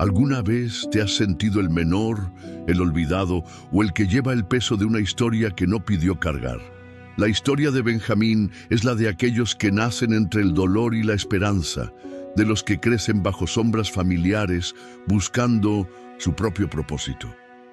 ¿Alguna vez te has sentido el menor, el olvidado o el que lleva el peso de una historia que no pidió cargar? La historia de Benjamín es la de aquellos que nacen entre el dolor y la esperanza, de los que crecen bajo sombras familiares buscando su propio propósito.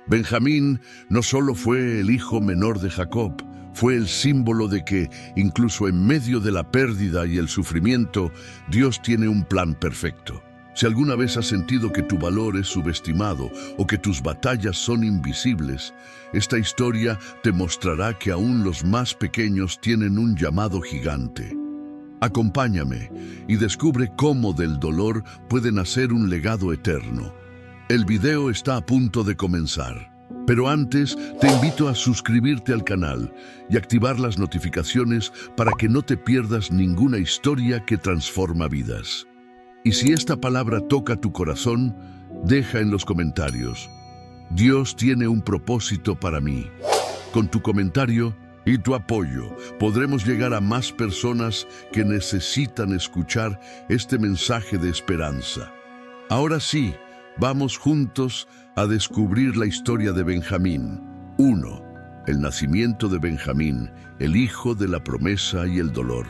Benjamín no solo fue el hijo menor de Jacob, fue el símbolo de que, incluso en medio de la pérdida y el sufrimiento, Dios tiene un plan perfecto. Si alguna vez has sentido que tu valor es subestimado o que tus batallas son invisibles, esta historia te mostrará que aún los más pequeños tienen un llamado gigante. Acompáñame y descubre cómo del dolor puede nacer un legado eterno. El video está a punto de comenzar, pero antes te invito a suscribirte al canal y activar las notificaciones para que no te pierdas ninguna historia que transforma vidas. Y si esta palabra toca tu corazón, deja en los comentarios: Dios tiene un propósito para mí. Con tu comentario y tu apoyo, podremos llegar a más personas que necesitan escuchar este mensaje de esperanza. Ahora sí, vamos juntos a descubrir la historia de Benjamín. 1. El nacimiento de Benjamín, el hijo de la promesa y el dolor.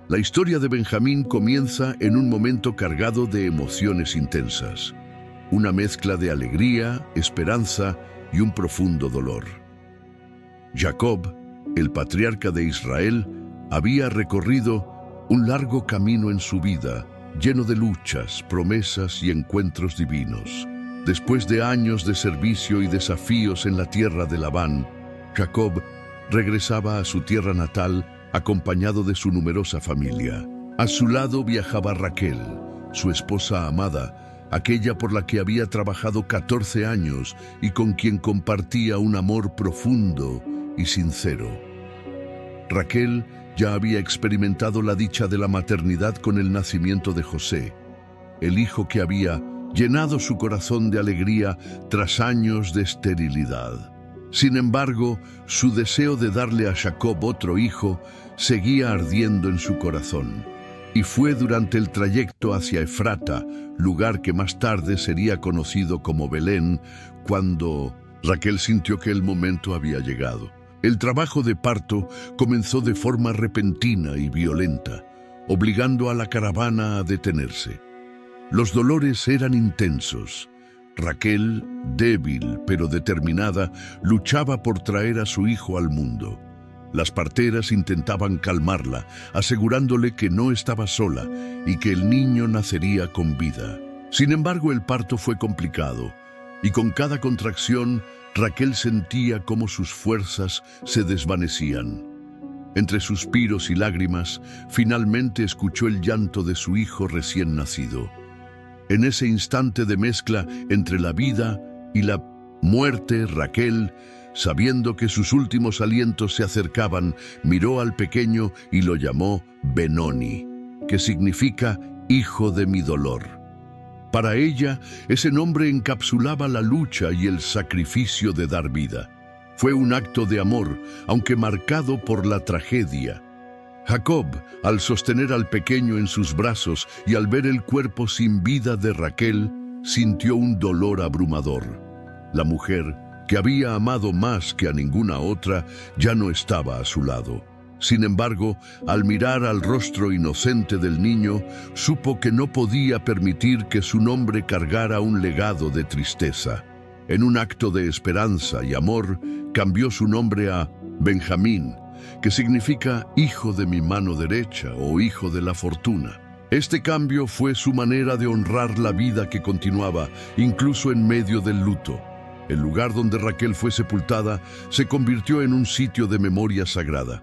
La historia de Benjamín comienza en un momento cargado de emociones intensas, una mezcla de alegría, esperanza y un profundo dolor. Jacob, el patriarca de Israel, había recorrido un largo camino en su vida, lleno de luchas, promesas y encuentros divinos. Después de años de servicio y desafíos en la tierra de Labán, Jacob regresaba a su tierra natal acompañado de su numerosa familia. A su lado viajaba Raquel, su esposa amada, aquella por la que había trabajado 14 años y con quien compartía un amor profundo y sincero. Raquel ya había experimentado la dicha de la maternidad con el nacimiento de José, el hijo que había llenado su corazón de alegría tras años de esterilidad. Sin embargo, su deseo de darle a Jacob otro hijo seguía ardiendo en su corazón, y fue durante el trayecto hacia Efrata, lugar que más tarde sería conocido como Belén, cuando Raquel sintió que el momento había llegado. El trabajo de parto comenzó de forma repentina y violenta, obligando a la caravana a detenerse. Los dolores eran intensos. Raquel, débil pero determinada, luchaba por traer a su hijo al mundo. Las parteras intentaban calmarla, asegurándole que no estaba sola y que el niño nacería con vida. Sin embargo, el parto fue complicado, y con cada contracción, Raquel sentía cómo sus fuerzas se desvanecían. Entre suspiros y lágrimas, finalmente escuchó el llanto de su hijo recién nacido. En ese instante de mezcla entre la vida y la muerte, Raquel, sabiendo que sus últimos alientos se acercaban, miró al pequeño y lo llamó Benoni, que significa hijo de mi dolor. Para ella, ese nombre encapsulaba la lucha y el sacrificio de dar vida. Fue un acto de amor, aunque marcado por la tragedia. Jacob, al sostener al pequeño en sus brazos y al ver el cuerpo sin vida de Raquel, sintió un dolor abrumador. La mujer, que había amado más que a ninguna otra, ya no estaba a su lado. Sin embargo, al mirar al rostro inocente del niño, supo que no podía permitir que su nombre cargara un legado de tristeza. En un acto de esperanza y amor, cambió su nombre a Benjamín, que significa hijo de mi mano derecha o hijo de la fortuna. Este cambio fue su manera de honrar la vida que continuaba, incluso en medio del luto. El lugar donde Raquel fue sepultada se convirtió en un sitio de memoria sagrada.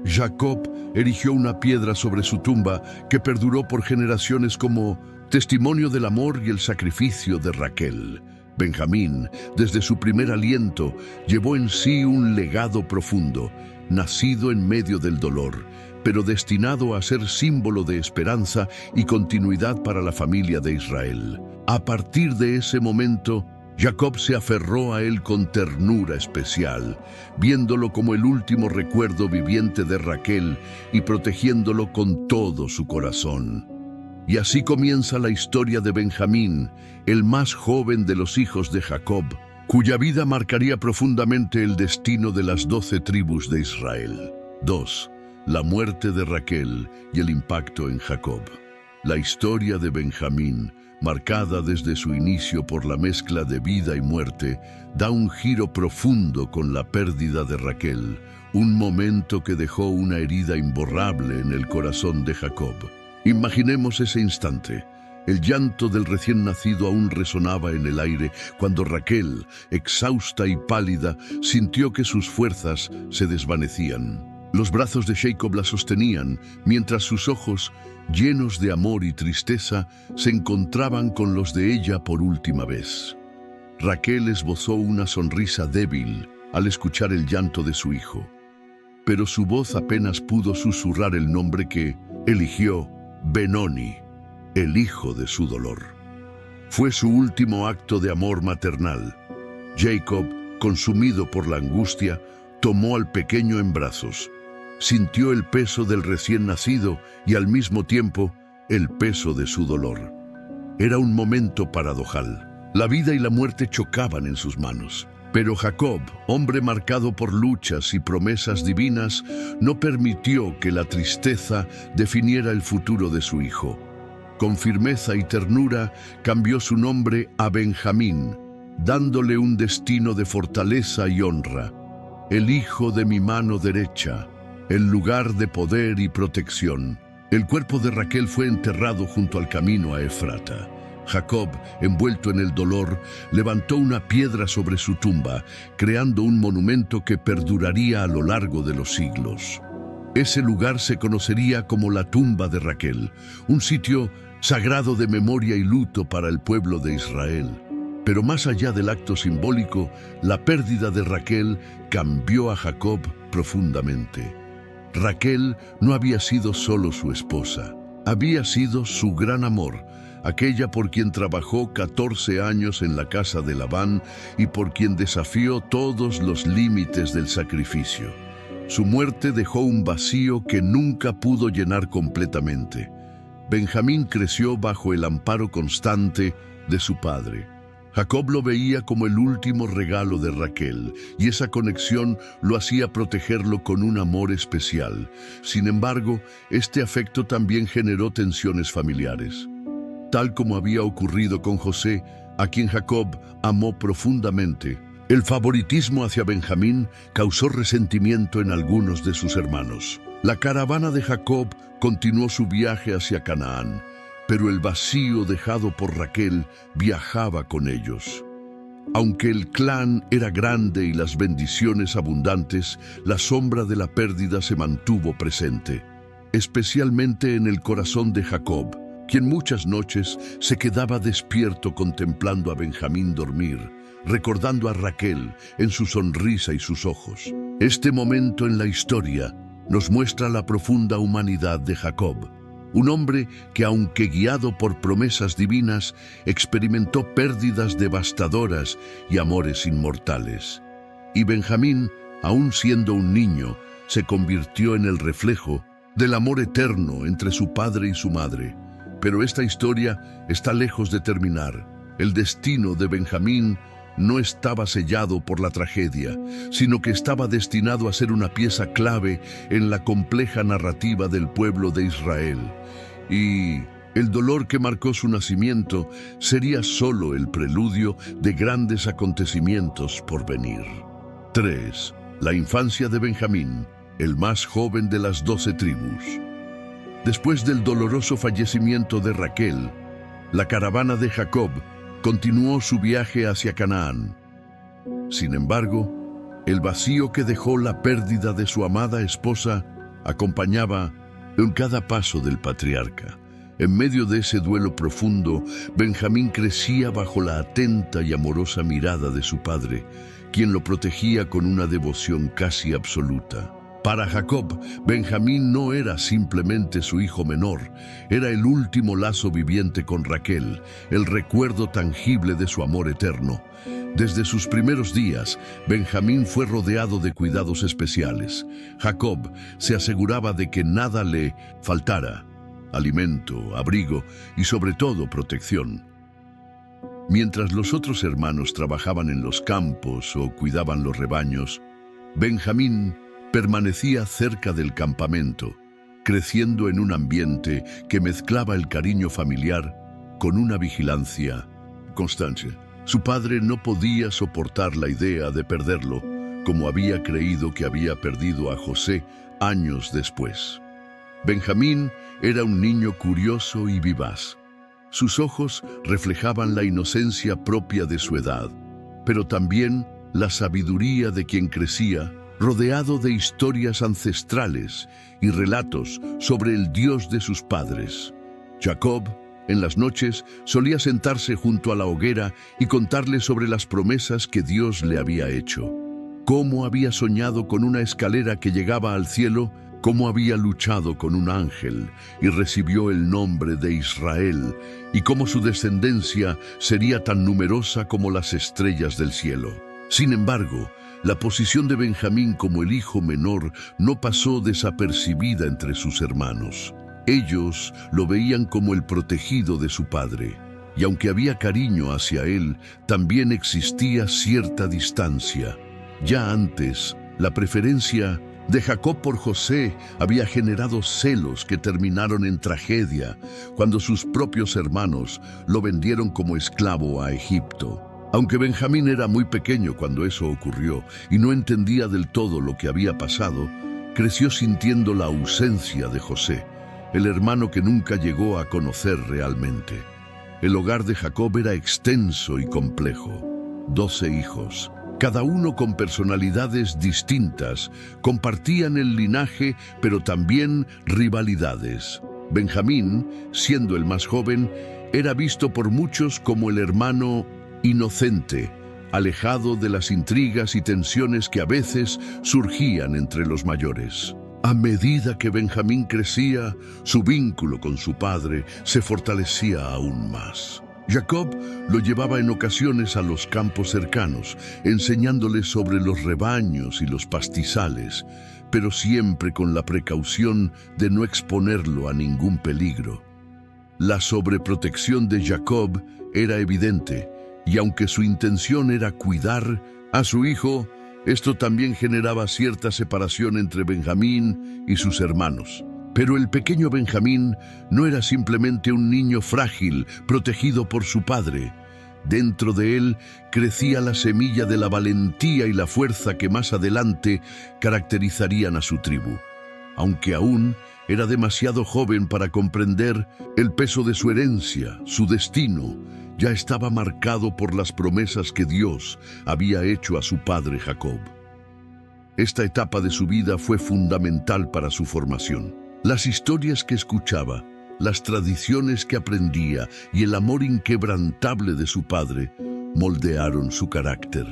Jacob erigió una piedra sobre su tumba que perduró por generaciones como testimonio del amor y el sacrificio de Raquel. Benjamín, desde su primer aliento, llevó en sí un legado profundo, nacido en medio del dolor, pero destinado a ser símbolo de esperanza y continuidad para la familia de Israel. A partir de ese momento, Jacob se aferró a él con ternura especial, viéndolo como el último recuerdo viviente de Raquel y protegiéndolo con todo su corazón. Y así comienza la historia de Benjamín, el más joven de los hijos de Jacob, cuya vida marcaría profundamente el destino de las 12 tribus de Israel. 2. La muerte de Raquel y el impacto en Jacob. La historia de Benjamín, marcada desde su inicio por la mezcla de vida y muerte, da un giro profundo con la pérdida de Raquel, un momento que dejó una herida imborrable en el corazón de Jacob. Imaginemos ese instante. El llanto del recién nacido aún resonaba en el aire cuando Raquel, exhausta y pálida, sintió que sus fuerzas se desvanecían. Los brazos de Jacob la sostenían, mientras sus ojos, llenos de amor y tristeza, se encontraban con los de ella por última vez. Raquel esbozó una sonrisa débil al escuchar el llanto de su hijo, pero su voz apenas pudo susurrar el nombre que eligió: Benoni, el hijo de su dolor. Fue su último acto de amor maternal. Jacob, consumido por la angustia, tomó al pequeño en brazos. Sintió el peso del recién nacido y al mismo tiempo el peso de su dolor. Era un momento paradojal. La vida y la muerte chocaban en sus manos. Pero Jacob, hombre marcado por luchas y promesas divinas, no permitió que la tristeza definiera el futuro de su hijo. Con firmeza y ternura cambió su nombre a Benjamín, dándole un destino de fortaleza y honra. El hijo de mi mano derecha, el lugar de poder y protección. El cuerpo de Raquel fue enterrado junto al camino a Efrata. Jacob, envuelto en el dolor, levantó una piedra sobre su tumba, creando un monumento que perduraría a lo largo de los siglos. Ese lugar se conocería como la tumba de Raquel, un sitio sagrado de memoria y luto para el pueblo de Israel. Pero más allá del acto simbólico, la pérdida de Raquel cambió a Jacob profundamente. Raquel no había sido solo su esposa, había sido su gran amor, aquella por quien trabajó 14 años en la casa de Labán y por quien desafió todos los límites del sacrificio. Su muerte dejó un vacío que nunca pudo llenar completamente. Benjamín creció bajo el amparo constante de su padre. Jacob lo veía como el último regalo de Raquel, y esa conexión lo hacía protegerlo con un amor especial. Sin embargo, este afecto también generó tensiones familiares. Tal como había ocurrido con José, a quien Jacob amó profundamente, el favoritismo hacia Benjamín causó resentimiento en algunos de sus hermanos. La caravana de Jacob continuó su viaje hacia Canaán, pero el vacío dejado por Raquel viajaba con ellos. Aunque el clan era grande y las bendiciones abundantes, la sombra de la pérdida se mantuvo presente, especialmente en el corazón de Jacob, quien muchas noches se quedaba despierto contemplando a Benjamín dormir, recordando a Raquel en su sonrisa y sus ojos. Este momento en la historia nos muestra la profunda humanidad de Jacob, un hombre que, aunque guiado por promesas divinas, experimentó pérdidas devastadoras y amores inmortales. Y Benjamín, aún siendo un niño, se convirtió en el reflejo del amor eterno entre su padre y su madre. Pero esta historia está lejos de terminar. El destino de Benjamín no estaba sellado por la tragedia, sino que estaba destinado a ser una pieza clave en la compleja narrativa del pueblo de Israel. Y el dolor que marcó su nacimiento sería solo el preludio de grandes acontecimientos por venir. 3. La infancia de Benjamín, el más joven de las 12 tribus. Después del doloroso fallecimiento de Raquel, la caravana de Jacob continuó su viaje hacia Canaán. Sin embargo, el vacío que dejó la pérdida de su amada esposa acompañaba en cada paso del patriarca. En medio de ese duelo profundo, Benjamín crecía bajo la atenta y amorosa mirada de su padre, quien lo protegía con una devoción casi absoluta. Para Jacob, Benjamín no era simplemente su hijo menor, era el último lazo viviente con Raquel, el recuerdo tangible de su amor eterno. Desde sus primeros días, Benjamín fue rodeado de cuidados especiales. Jacob se aseguraba de que nada le faltara, alimento, abrigo y sobre todo protección. Mientras los otros hermanos trabajaban en los campos o cuidaban los rebaños, Benjamín permanecía cerca del campamento, creciendo en un ambiente que mezclaba el cariño familiar con una vigilancia constante. Su padre no podía soportar la idea de perderlo, como había creído que había perdido a José años después. Benjamín era un niño curioso y vivaz. Sus ojos reflejaban la inocencia propia de su edad, pero también la sabiduría de quien crecía, rodeado de historias ancestrales y relatos sobre el Dios de sus padres. Jacob, en las noches, solía sentarse junto a la hoguera y contarle sobre las promesas que Dios le había hecho. Cómo había soñado con una escalera que llegaba al cielo, cómo había luchado con un ángel y recibió el nombre de Israel, y cómo su descendencia sería tan numerosa como las estrellas del cielo. Sin embargo, la posición de Benjamín como el hijo menor no pasó desapercibida entre sus hermanos. Ellos lo veían como el protegido de su padre, y aunque había cariño hacia él, también existía cierta distancia. Ya antes, la preferencia de Jacob por José había generado celos que terminaron en tragedia cuando sus propios hermanos lo vendieron como esclavo a Egipto. Aunque Benjamín era muy pequeño cuando eso ocurrió y no entendía del todo lo que había pasado, creció sintiendo la ausencia de José, el hermano que nunca llegó a conocer realmente. El hogar de Jacob era extenso y complejo. 12 hijos. Cada uno con personalidades distintas, compartían el linaje, pero también rivalidades. Benjamín, siendo el más joven, era visto por muchos como el hermano inocente, alejado de las intrigas y tensiones que a veces surgían entre los mayores. A medida que Benjamín crecía, su vínculo con su padre se fortalecía aún más. Jacob lo llevaba en ocasiones a los campos cercanos, enseñándole sobre los rebaños y los pastizales, pero siempre con la precaución de no exponerlo a ningún peligro. La sobreprotección de Jacob era evidente, y aunque su intención era cuidar a su hijo, esto también generaba cierta separación entre Benjamín y sus hermanos. Pero el pequeño Benjamín no era simplemente un niño frágil, protegido por su padre. Dentro de él crecía la semilla de la valentía y la fuerza que más adelante caracterizarían a su tribu. Aunque aún era demasiado joven para comprender el peso de su herencia, su destino ya estaba marcado por las promesas que Dios había hecho a su padre Jacob. Esta etapa de su vida fue fundamental para su formación. Las historias que escuchaba, las tradiciones que aprendía y el amor inquebrantable de su padre moldearon su carácter.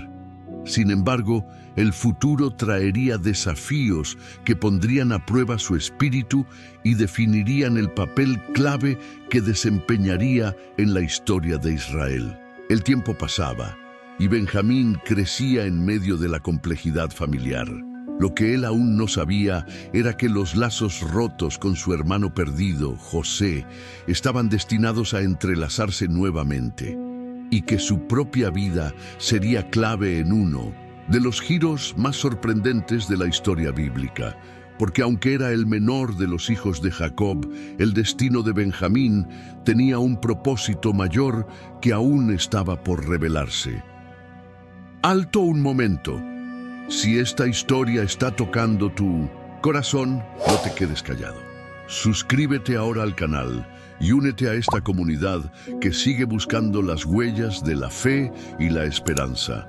Sin embargo, el futuro traería desafíos que pondrían a prueba su espíritu y definirían el papel clave que desempeñaría en la historia de Israel. El tiempo pasaba y Benjamín crecía en medio de la complejidad familiar. Lo que él aún no sabía era que los lazos rotos con su hermano perdido, José, estaban destinados a entrelazarse nuevamente, y que su propia vida sería clave en uno de los giros más sorprendentes de la historia bíblica, porque aunque era el menor de los hijos de Jacob, el destino de Benjamín tenía un propósito mayor que aún estaba por revelarse. Alto un momento. Si esta historia está tocando tu corazón, no te quedes callado. Suscríbete ahora al canal y únete a esta comunidad que sigue buscando las huellas de la fe y la esperanza.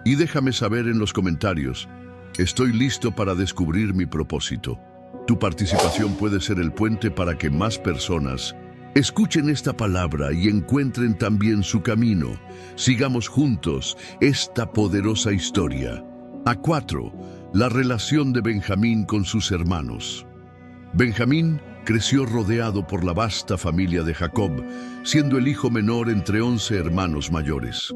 Y déjame saber en los comentarios, estoy listo para descubrir mi propósito. Tu participación puede ser el puente para que más personas escuchen esta palabra y encuentren también su camino. Sigamos juntos esta poderosa historia. A4. La relación de Benjamín con sus hermanos. Benjamín creció rodeado por la vasta familia de Jacob, siendo el hijo menor entre 11 hermanos mayores.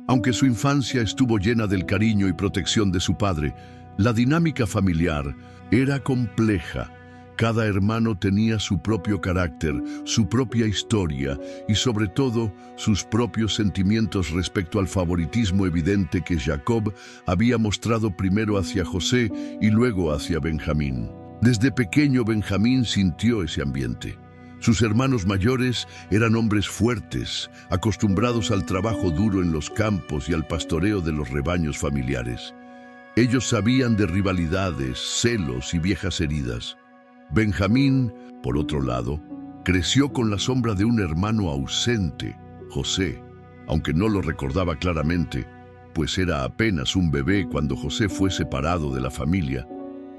Aunque su infancia estuvo llena del cariño y protección de su padre, la dinámica familiar era compleja Cada hermano tenía su propio carácter, su propia historia y sobre todo sus propios sentimientos respecto al favoritismo evidente que Jacob había mostrado primero hacia José y luego hacia Benjamín. Desde pequeño Benjamín sintió ese ambiente. Sus hermanos mayores eran hombres fuertes, acostumbrados al trabajo duro en los campos y al pastoreo de los rebaños familiares. Ellos sabían de rivalidades, celos y viejas heridas. Benjamín, por otro lado, creció con la sombra de un hermano ausente, José, aunque no lo recordaba claramente, pues era apenas un bebé cuando José fue separado de la familia.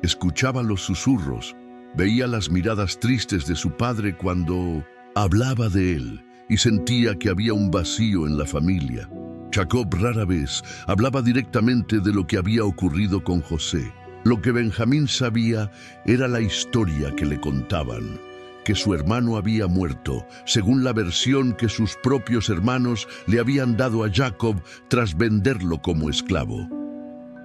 Escuchaba los susurros, veía las miradas tristes de su padre cuando hablaba de él y sentía que había un vacío en la familia. Jacob rara vez hablaba directamente de lo que había ocurrido con José. Lo que Benjamín sabía era la historia que le contaban, que su hermano había muerto, según la versión que sus propios hermanos le habían dado a Jacob tras venderlo como esclavo.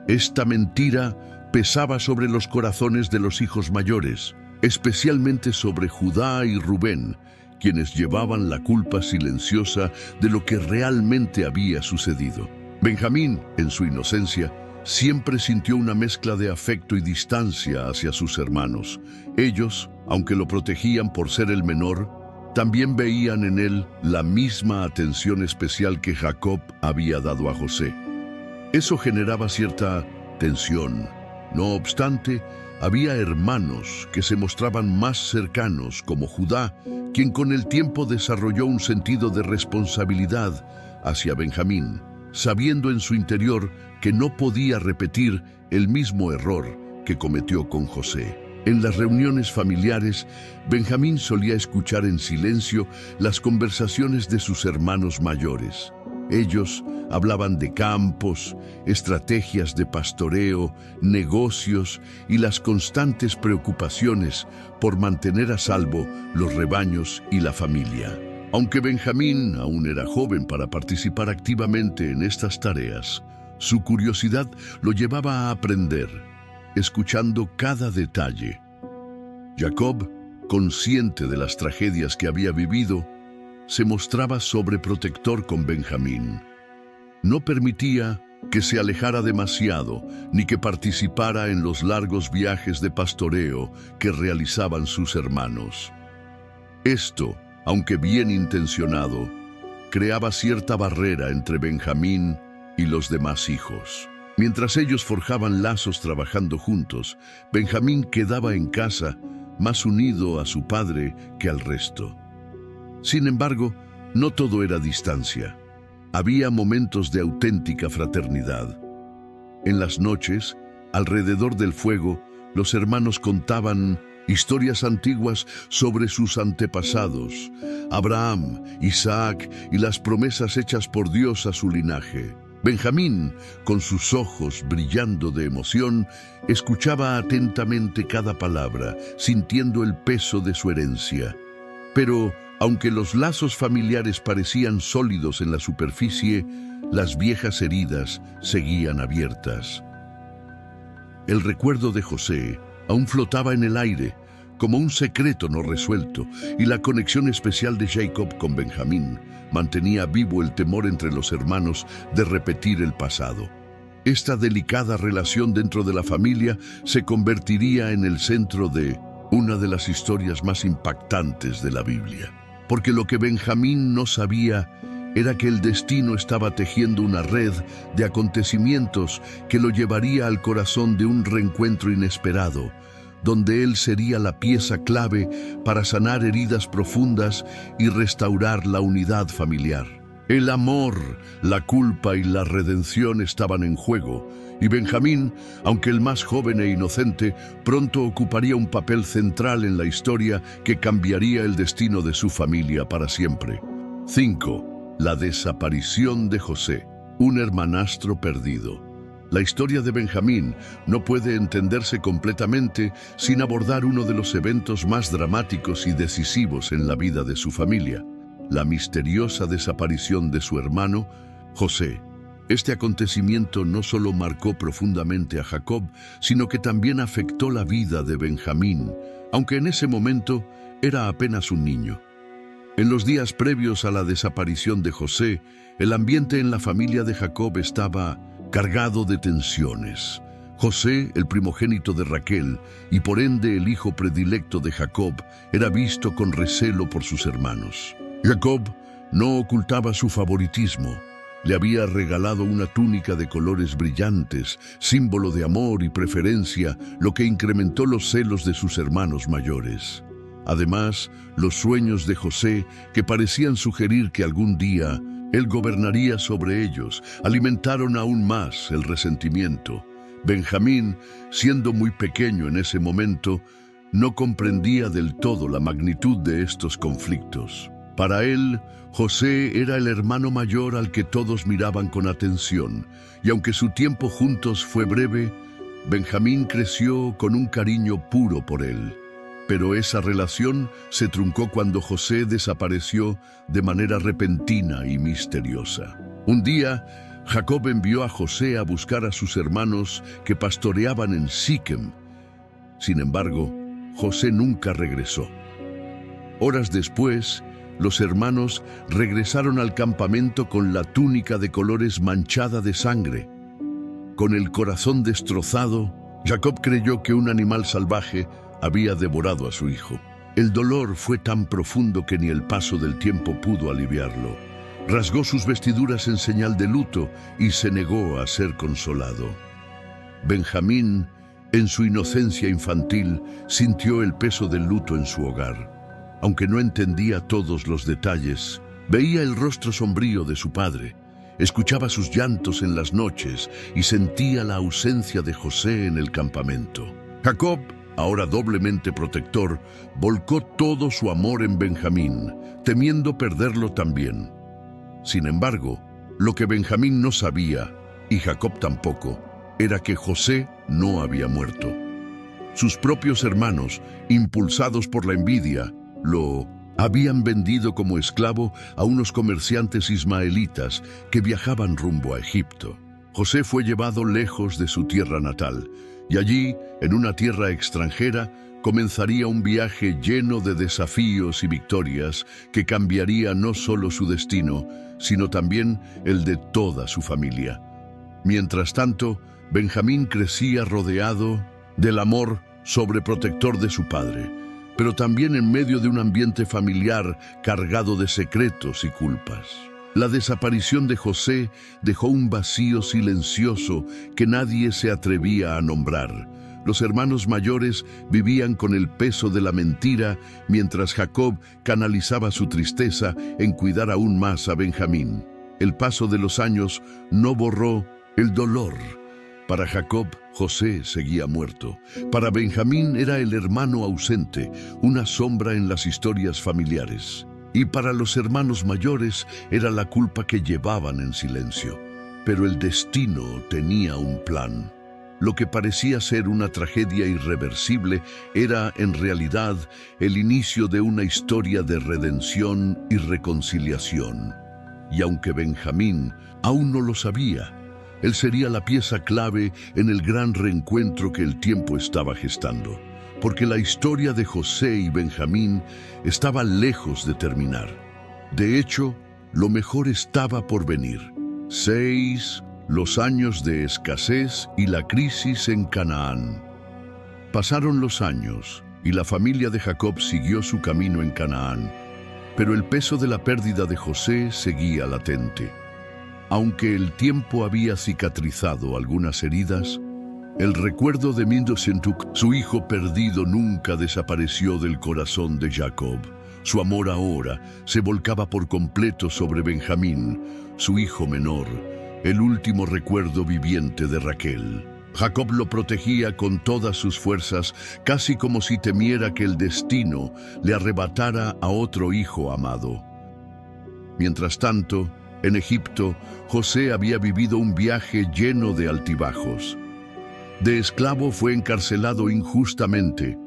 Esta mentira pesaba sobre los corazones de los hijos mayores, especialmente sobre Judá y Rubén, quienes llevaban la culpa silenciosa de lo que realmente había sucedido. Benjamín, en su inocencia, siempre sintió una mezcla de afecto y distancia hacia sus hermanos. Ellos, aunque lo protegían por ser el menor, también veían en él la misma atención especial que Jacob había dado a José. Eso generaba cierta tensión. No obstante, había hermanos que se mostraban más cercanos, como Judá, quien con el tiempo desarrolló un sentido de responsabilidad hacia Benjamín, sabiendo en su interior que no podía repetir el mismo error que cometió con José. En las reuniones familiares, Benjamín solía escuchar en silencio las conversaciones de sus hermanos mayores. Ellos hablaban de campos, estrategias de pastoreo, negocios y las constantes preocupaciones por mantener a salvo los rebaños y la familia. Aunque Benjamín aún era joven para participar activamente en estas tareas, su curiosidad lo llevaba a aprender, escuchando cada detalle. Jacob, consciente de las tragedias que había vivido, se mostraba sobreprotector con Benjamín. No permitía que se alejara demasiado ni que participara en los largos viajes de pastoreo que realizaban sus hermanos. Esto, aunque bien intencionado, creaba cierta barrera entre Benjamín y los demás hijos. Mientras ellos forjaban lazos trabajando juntos, Benjamín quedaba en casa más unido a su padre que al resto. Sin embargo, no todo era distancia. Había momentos de auténtica fraternidad. En las noches, alrededor del fuego, los hermanos contaban historias antiguas sobre sus antepasados, Abraham, Isaac y las promesas hechas por Dios a su linaje. Benjamín, con sus ojos brillando de emoción, escuchaba atentamente cada palabra, sintiendo el peso de su herencia. Pero, aunque los lazos familiares parecían sólidos en la superficie, las viejas heridas seguían abiertas. El recuerdo de José aún flotaba en el aire, como un secreto no resuelto, y la conexión especial de Jacob con Benjamín mantenía vivo el temor entre los hermanos de repetir el pasado. Esta delicada relación dentro de la familia se convertiría en el centro de una de las historias más impactantes de la Biblia. Porque lo que Benjamín no sabía era que el destino estaba tejiendo una red de acontecimientos que lo llevaría al corazón de un reencuentro inesperado, donde él sería la pieza clave para sanar heridas profundas y restaurar la unidad familiar. El amor, la culpa y la redención estaban en juego, y Benjamín, aunque el más joven e inocente, pronto ocuparía un papel central en la historia que cambiaría el destino de su familia para siempre. 5. La desaparición de José, un hermanastro perdido. La historia de Benjamín no puede entenderse completamente sin abordar uno de los eventos más dramáticos y decisivos en la vida de su familia: la misteriosa desaparición de su hermano, José. Este acontecimiento no solo marcó profundamente a Jacob, sino que también afectó la vida de Benjamín, aunque en ese momento era apenas un niño. En los días previos a la desaparición de José, el ambiente en la familia de Jacob estaba cargado de tensiones. José, el primogénito de Raquel, y por ende el hijo predilecto de Jacob, era visto con recelo por sus hermanos. Jacob no ocultaba su favoritismo. Le había regalado una túnica de colores brillantes, símbolo de amor y preferencia, lo que incrementó los celos de sus hermanos mayores. Además, los sueños de José, que parecían sugerir que algún día él gobernaría sobre ellos, alimentaron aún más el resentimiento. Benjamín, siendo muy pequeño en ese momento, no comprendía del todo la magnitud de estos conflictos. Para él, José era el hermano mayor al que todos miraban con atención, y aunque su tiempo juntos fue breve, Benjamín creció con un cariño puro por él. Pero esa relación se truncó cuando José desapareció de manera repentina y misteriosa. Un día, Jacob envió a José a buscar a sus hermanos que pastoreaban en Siquem. Sin embargo, José nunca regresó. Horas después, los hermanos regresaron al campamento con la túnica de colores manchada de sangre. Con el corazón destrozado, Jacob creyó que un animal salvaje había devorado a su hijo. El dolor fue tan profundo que ni el paso del tiempo pudo aliviarlo. Rasgó sus vestiduras en señal de luto y se negó a ser consolado. Benjamín, en su inocencia infantil, sintió el peso del luto en su hogar. Aunque no entendía todos los detalles, veía el rostro sombrío de su padre, escuchaba sus llantos en las noches y sentía la ausencia de José en el campamento. Jacob, ahora doblemente protector, volcó todo su amor en Benjamín, temiendo perderlo también. Sin embargo, lo que Benjamín no sabía, y Jacob tampoco, era que José no había muerto. Sus propios hermanos, impulsados por la envidia, lo habían vendido como esclavo a unos comerciantes ismaelitas que viajaban rumbo a Egipto. José fue llevado lejos de su tierra natal, y allí, en una tierra extranjera, comenzaría un viaje lleno de desafíos y victorias que cambiaría no solo su destino, sino también el de toda su familia. Mientras tanto, Benjamín crecía rodeado del amor sobreprotector de su padre, pero también en medio de un ambiente familiar cargado de secretos y culpas. La desaparición de José dejó un vacío silencioso que nadie se atrevía a nombrar. Los hermanos mayores vivían con el peso de la mentira, mientras Jacob canalizaba su tristeza en cuidar aún más a Benjamín. El paso de los años no borró el dolor. Para Jacob, José seguía muerto. Para Benjamín era el hermano ausente, una sombra en las historias familiares. Y para los hermanos mayores era la culpa que llevaban en silencio. Pero el destino tenía un plan. Lo que parecía ser una tragedia irreversible era, en realidad, el inicio de una historia de redención y reconciliación. Y aunque Benjamín aún no lo sabía, él sería la pieza clave en el gran reencuentro que el tiempo estaba gestando, porque la historia de José y Benjamín estaba lejos de terminar. De hecho, lo mejor estaba por venir. 6, los años de escasez y la crisis en Canaán. Pasaron los años y la familia de Jacob siguió su camino en Canaán, pero el peso de la pérdida de José seguía latente. Aunque el tiempo había cicatrizado algunas heridas, el recuerdo de Mindosentuk, su hijo perdido, nunca desapareció del corazón de Jacob. Su amor ahora se volcaba por completo sobre Benjamín, su hijo menor, el último recuerdo viviente de Raquel. Jacob lo protegía con todas sus fuerzas, casi como si temiera que el destino le arrebatara a otro hijo amado. Mientras tanto, en Egipto, José había vivido un viaje lleno de altibajos. De esclavo fue encarcelado injustamente,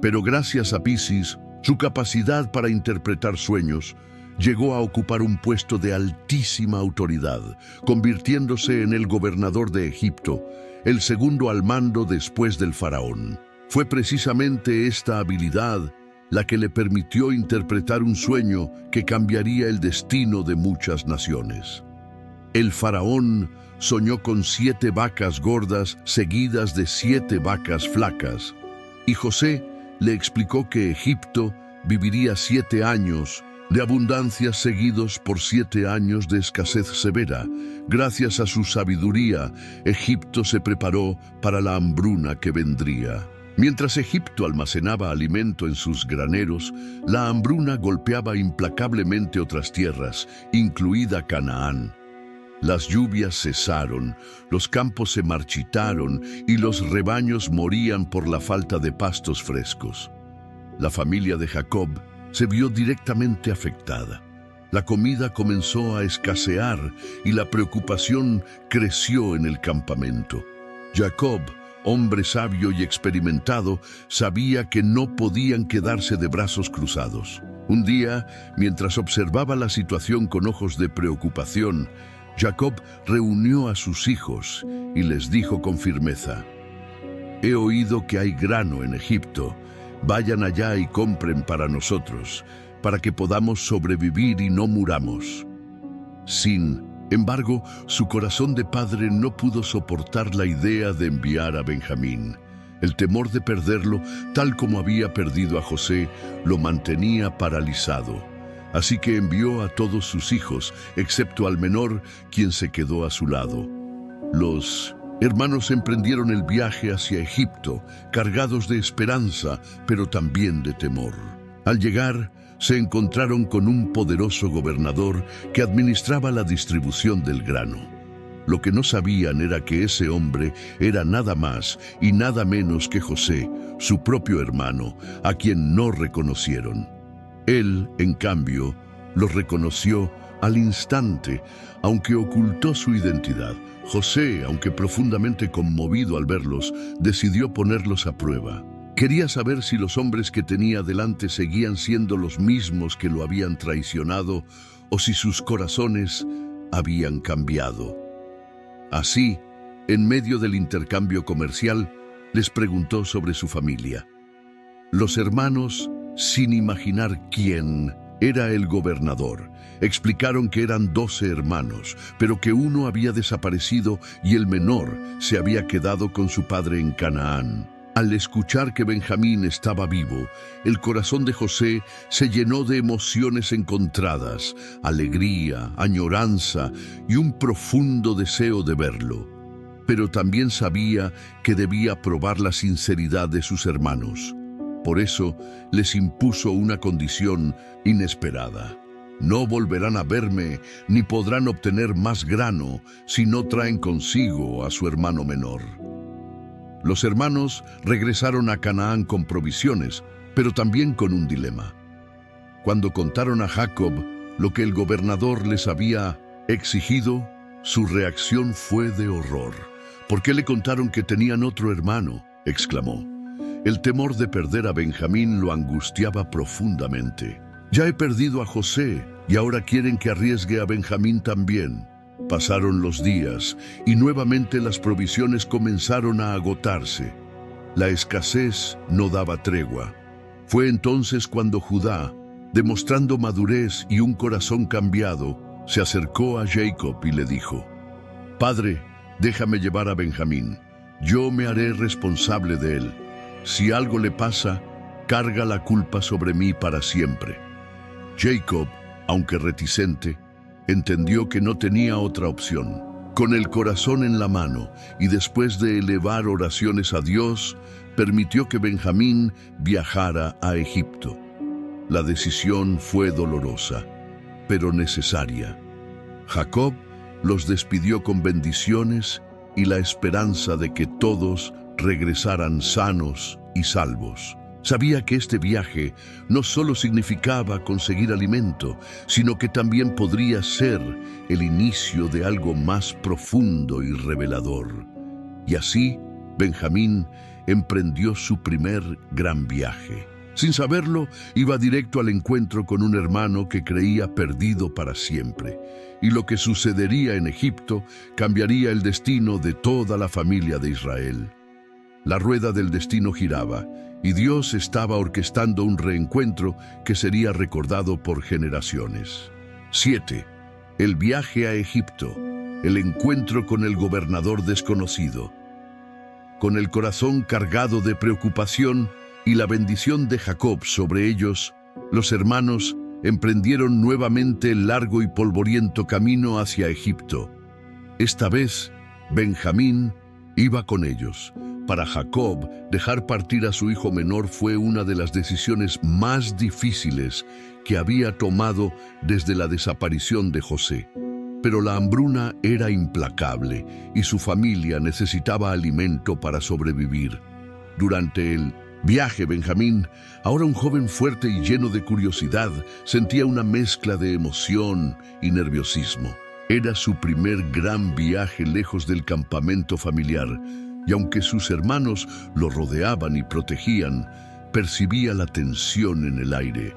pero gracias a Piscis, su capacidad para interpretar sueños, llegó a ocupar un puesto de altísima autoridad, convirtiéndose en el gobernador de Egipto, el segundo al mando después del faraón. Fue precisamente esta habilidad la que le permitió interpretar un sueño que cambiaría el destino de muchas naciones. El faraón soñó con 7 vacas gordas seguidas de 7 vacas flacas, y José le explicó que Egipto viviría 7 años de abundancia seguidos por 7 años de escasez severa. Gracias a su sabiduría, Egipto se preparó para la hambruna que vendría. Mientras Egipto almacenaba alimento en sus graneros, la hambruna golpeaba implacablemente otras tierras, incluida Canaán. Las lluvias cesaron, los campos se marchitaron y los rebaños morían por la falta de pastos frescos. La familia de Jacob se vio directamente afectada. La comida comenzó a escasear y la preocupación creció en el campamento. Jacob, hombre sabio y experimentado, sabía que no podían quedarse de brazos cruzados. Un día, mientras observaba la situación con ojos de preocupación, Jacob reunió a sus hijos y les dijo con firmeza: «He oído que hay grano en Egipto. Vayan allá y compren para nosotros, para que podamos sobrevivir y no muramos». Sin embargo, su corazón de padre no pudo soportar la idea de enviar a Benjamín. El temor de perderlo, tal como había perdido a José, lo mantenía paralizado. Así que envió a todos sus hijos, excepto al menor, quien se quedó a su lado. Los hermanos emprendieron el viaje hacia Egipto, cargados de esperanza, pero también de temor. Al llegar, se encontraron con un poderoso gobernador que administraba la distribución del grano. Lo que no sabían era que ese hombre era nada más y nada menos que José, su propio hermano, a quien no reconocieron. Él, en cambio, los reconoció al instante, aunque ocultó su identidad. José, aunque profundamente conmovido al verlos, decidió ponerlos a prueba. Quería saber si los hombres que tenía delante seguían siendo los mismos que lo habían traicionado o si sus corazones habían cambiado. Así, en medio del intercambio comercial, les preguntó sobre su familia. Los hermanos, sin imaginar quién era el gobernador, explicaron que eran 12 hermanos, pero que uno había desaparecido y el menor se había quedado con su padre en Canaán. Al escuchar que Benjamín estaba vivo, el corazón de José se llenó de emociones encontradas, alegría, añoranza y un profundo deseo de verlo. Pero también sabía que debía probar la sinceridad de sus hermanos. Por eso les impuso una condición inesperada. No volverán a verme ni podrán obtener más grano si no traen consigo a su hermano menor. Los hermanos regresaron a Canaán con provisiones, pero también con un dilema. Cuando contaron a Jacob lo que el gobernador les había exigido, su reacción fue de horror. «¿Por qué le contaron que tenían otro hermano?», exclamó. El temor de perder a Benjamín lo angustiaba profundamente. «Ya he perdido a José y ahora quieren que arriesgue a Benjamín también». Pasaron los días y nuevamente las provisiones comenzaron a agotarse. La escasez no daba tregua. Fue entonces cuando Judá, demostrando madurez y un corazón cambiado, se acercó a Jacob y le dijo: «Padre, déjame llevar a Benjamín. Yo me haré responsable de él. Si algo le pasa, carga la culpa sobre mí para siempre». Jacob, aunque reticente, entendió que no tenía otra opción. Con el corazón en la mano y después de elevar oraciones a Dios, permitió que Benjamín viajara a Egipto. La decisión fue dolorosa, pero necesaria. Jacob los despidió con bendiciones y la esperanza de que todos regresaran sanos y salvos. Sabía que este viaje no solo significaba conseguir alimento, sino que también podría ser el inicio de algo más profundo y revelador. Y así, Benjamín emprendió su primer gran viaje. Sin saberlo, iba directo al encuentro con un hermano que creía perdido para siempre. Y lo que sucedería en Egipto cambiaría el destino de toda la familia de Israel. La rueda del destino giraba, y Dios estaba orquestando un reencuentro que sería recordado por generaciones. 7. El viaje a Egipto, el encuentro con el gobernador desconocido. Con el corazón cargado de preocupación y la bendición de Jacob sobre ellos, los hermanos emprendieron nuevamente el largo y polvoriento camino hacia Egipto. Esta vez, Benjamín iba con ellos. Para Jacob, dejar partir a su hijo menor fue una de las decisiones más difíciles que había tomado desde la desaparición de José. Pero la hambruna era implacable y su familia necesitaba alimento para sobrevivir. Durante el viaje, Benjamín, ahora un joven fuerte y lleno de curiosidad, sentía una mezcla de emoción y nerviosismo. Era su primer gran viaje lejos del campamento familiar, y aunque sus hermanos lo rodeaban y protegían, percibía la tensión en el aire.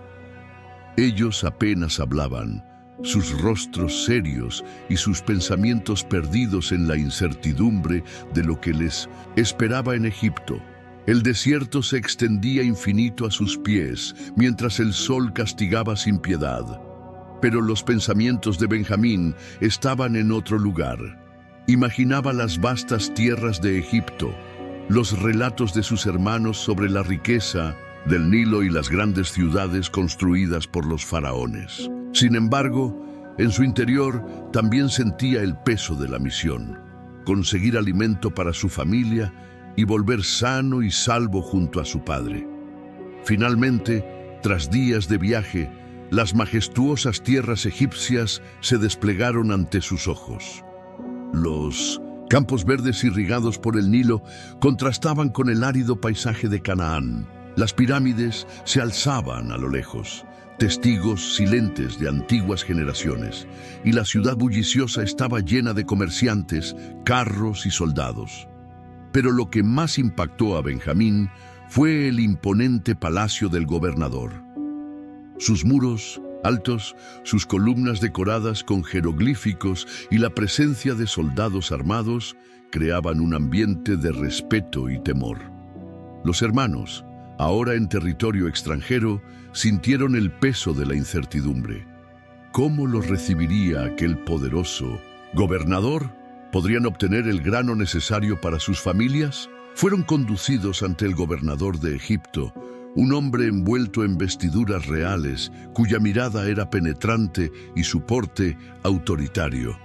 Ellos apenas hablaban, sus rostros serios y sus pensamientos perdidos en la incertidumbre de lo que les esperaba en Egipto. El desierto se extendía infinito a sus pies, mientras el sol castigaba sin piedad. Pero los pensamientos de Benjamín estaban en otro lugar. Imaginaba las vastas tierras de Egipto, los relatos de sus hermanos sobre la riqueza del Nilo y las grandes ciudades construidas por los faraones. Sin embargo, en su interior también sentía el peso de la misión: conseguir alimento para su familia y volver sano y salvo junto a su padre. Finalmente, tras días de viaje, las majestuosas tierras egipcias se desplegaron ante sus ojos. Los campos verdes irrigados por el Nilo contrastaban con el árido paisaje de Canaán. Las pirámides se alzaban a lo lejos, testigos silentes de antiguas generaciones, y la ciudad bulliciosa estaba llena de comerciantes, carros y soldados. Pero lo que más impactó a Benjamín fue el imponente palacio del gobernador. Sus muros altos, sus columnas decoradas con jeroglíficos y la presencia de soldados armados creaban un ambiente de respeto y temor. Los hermanos, ahora en territorio extranjero, sintieron el peso de la incertidumbre. ¿Cómo los recibiría aquel poderoso gobernador? ¿Podrían obtener el grano necesario para sus familias? Fueron conducidos ante el gobernador de Egipto, un hombre envuelto en vestiduras reales, cuya mirada era penetrante y su porte autoritario.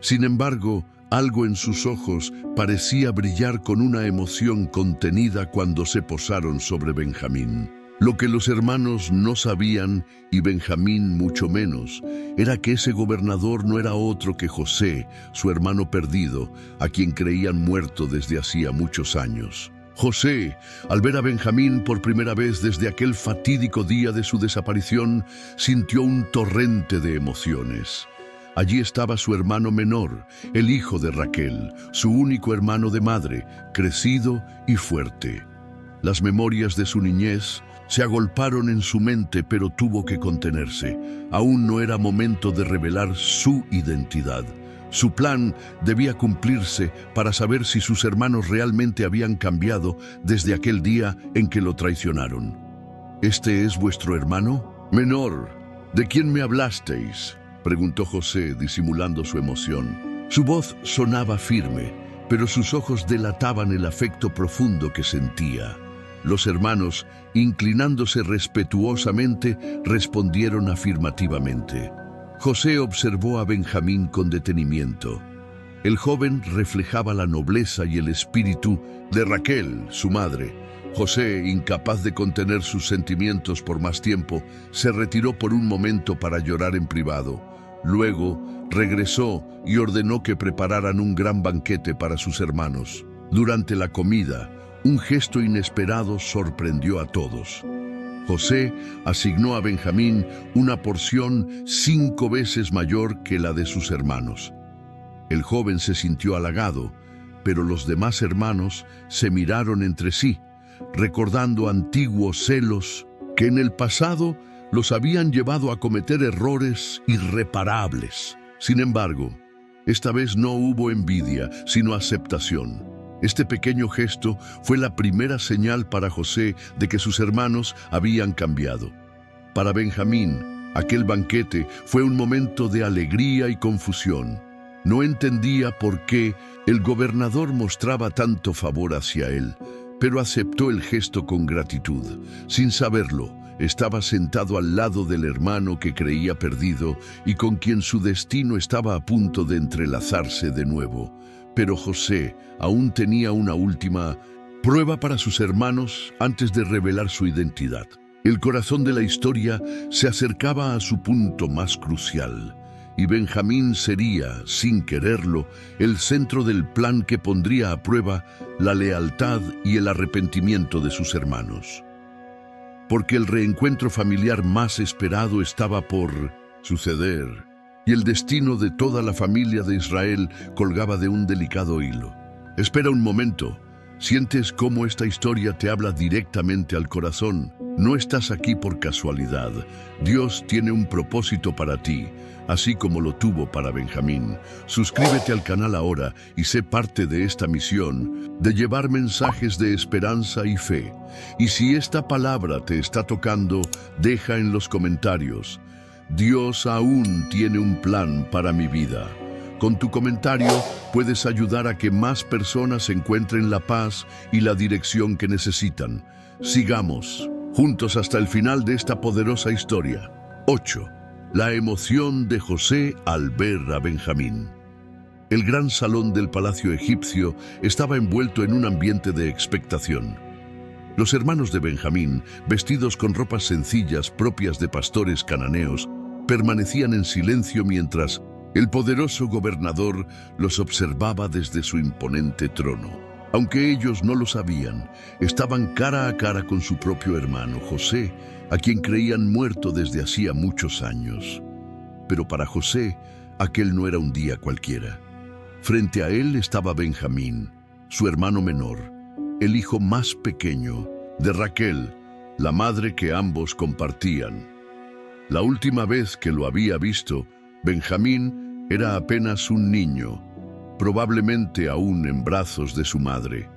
Sin embargo, algo en sus ojos parecía brillar con una emoción contenida cuando se posaron sobre Benjamín. Lo que los hermanos no sabían, y Benjamín mucho menos, era que ese gobernador no era otro que José, su hermano perdido, a quien creían muerto desde hacía muchos años. José, al ver a Benjamín por primera vez desde aquel fatídico día de su desaparición, sintió un torrente de emociones. Allí estaba su hermano menor, el hijo de Raquel, su único hermano de madre, crecido y fuerte. Las memorias de su niñez se agolparon en su mente, pero tuvo que contenerse. Aún no era momento de revelar su identidad. Su plan debía cumplirse para saber si sus hermanos realmente habían cambiado desde aquel día en que lo traicionaron. ¿Este es vuestro hermano? Menor, ¿de quién me hablasteis?, preguntó José, disimulando su emoción. Su voz sonaba firme, pero sus ojos delataban el afecto profundo que sentía. Los hermanos, inclinándose respetuosamente, respondieron afirmativamente. José observó a Benjamín con detenimiento. El joven reflejaba la nobleza y el espíritu de Raquel, su madre. José, incapaz de contener sus sentimientos por más tiempo, se retiró por un momento para llorar en privado. Luego, regresó y ordenó que prepararan un gran banquete para sus hermanos. Durante la comida, un gesto inesperado sorprendió a todos. José asignó a Benjamín una porción 5 veces mayor que la de sus hermanos. El joven se sintió halagado, pero los demás hermanos se miraron entre sí, recordando antiguos celos que en el pasado los habían llevado a cometer errores irreparables. Sin embargo, esta vez no hubo envidia, sino aceptación. Este pequeño gesto fue la primera señal para José de que sus hermanos habían cambiado. Para Benjamín, aquel banquete fue un momento de alegría y confusión. No entendía por qué el gobernador mostraba tanto favor hacia él, pero aceptó el gesto con gratitud. Sin saberlo, estaba sentado al lado del hermano que creía perdido y con quien su destino estaba a punto de entrelazarse de nuevo. Pero José aún tenía una última prueba para sus hermanos antes de revelar su identidad. El corazón de la historia se acercaba a su punto más crucial, y Benjamín sería, sin quererlo, el centro del plan que pondría a prueba la lealtad y el arrepentimiento de sus hermanos. Porque el reencuentro familiar más esperado estaba por suceder, y el destino de toda la familia de Israel colgaba de un delicado hilo. Espera un momento. ¿Sientes cómo esta historia te habla directamente al corazón? No estás aquí por casualidad. Dios tiene un propósito para ti, así como lo tuvo para Benjamín. Suscríbete al canal ahora y sé parte de esta misión de llevar mensajes de esperanza y fe. Y si esta palabra te está tocando, deja en los comentarios: Dios aún tiene un plan para mi vida. Con tu comentario puedes ayudar a que más personas encuentren la paz y la dirección que necesitan. Sigamos juntos hasta el final de esta poderosa historia. 8. La emoción de José al ver a Benjamín. El gran salón del palacio egipcio estaba envuelto en un ambiente de expectación. Los hermanos de Benjamín, vestidos con ropas sencillas propias de pastores cananeos, permanecían en silencio mientras el poderoso gobernador los observaba desde su imponente trono. Aunque ellos no lo sabían, estaban cara a cara con su propio hermano, José, a quien creían muerto desde hacía muchos años. Pero para José, aquel no era un día cualquiera. Frente a él estaba Benjamín, su hermano menor, el hijo más pequeño de Raquel, la madre que ambos compartían. La última vez que lo había visto, Benjamín era apenas un niño, probablemente aún en brazos de su madre.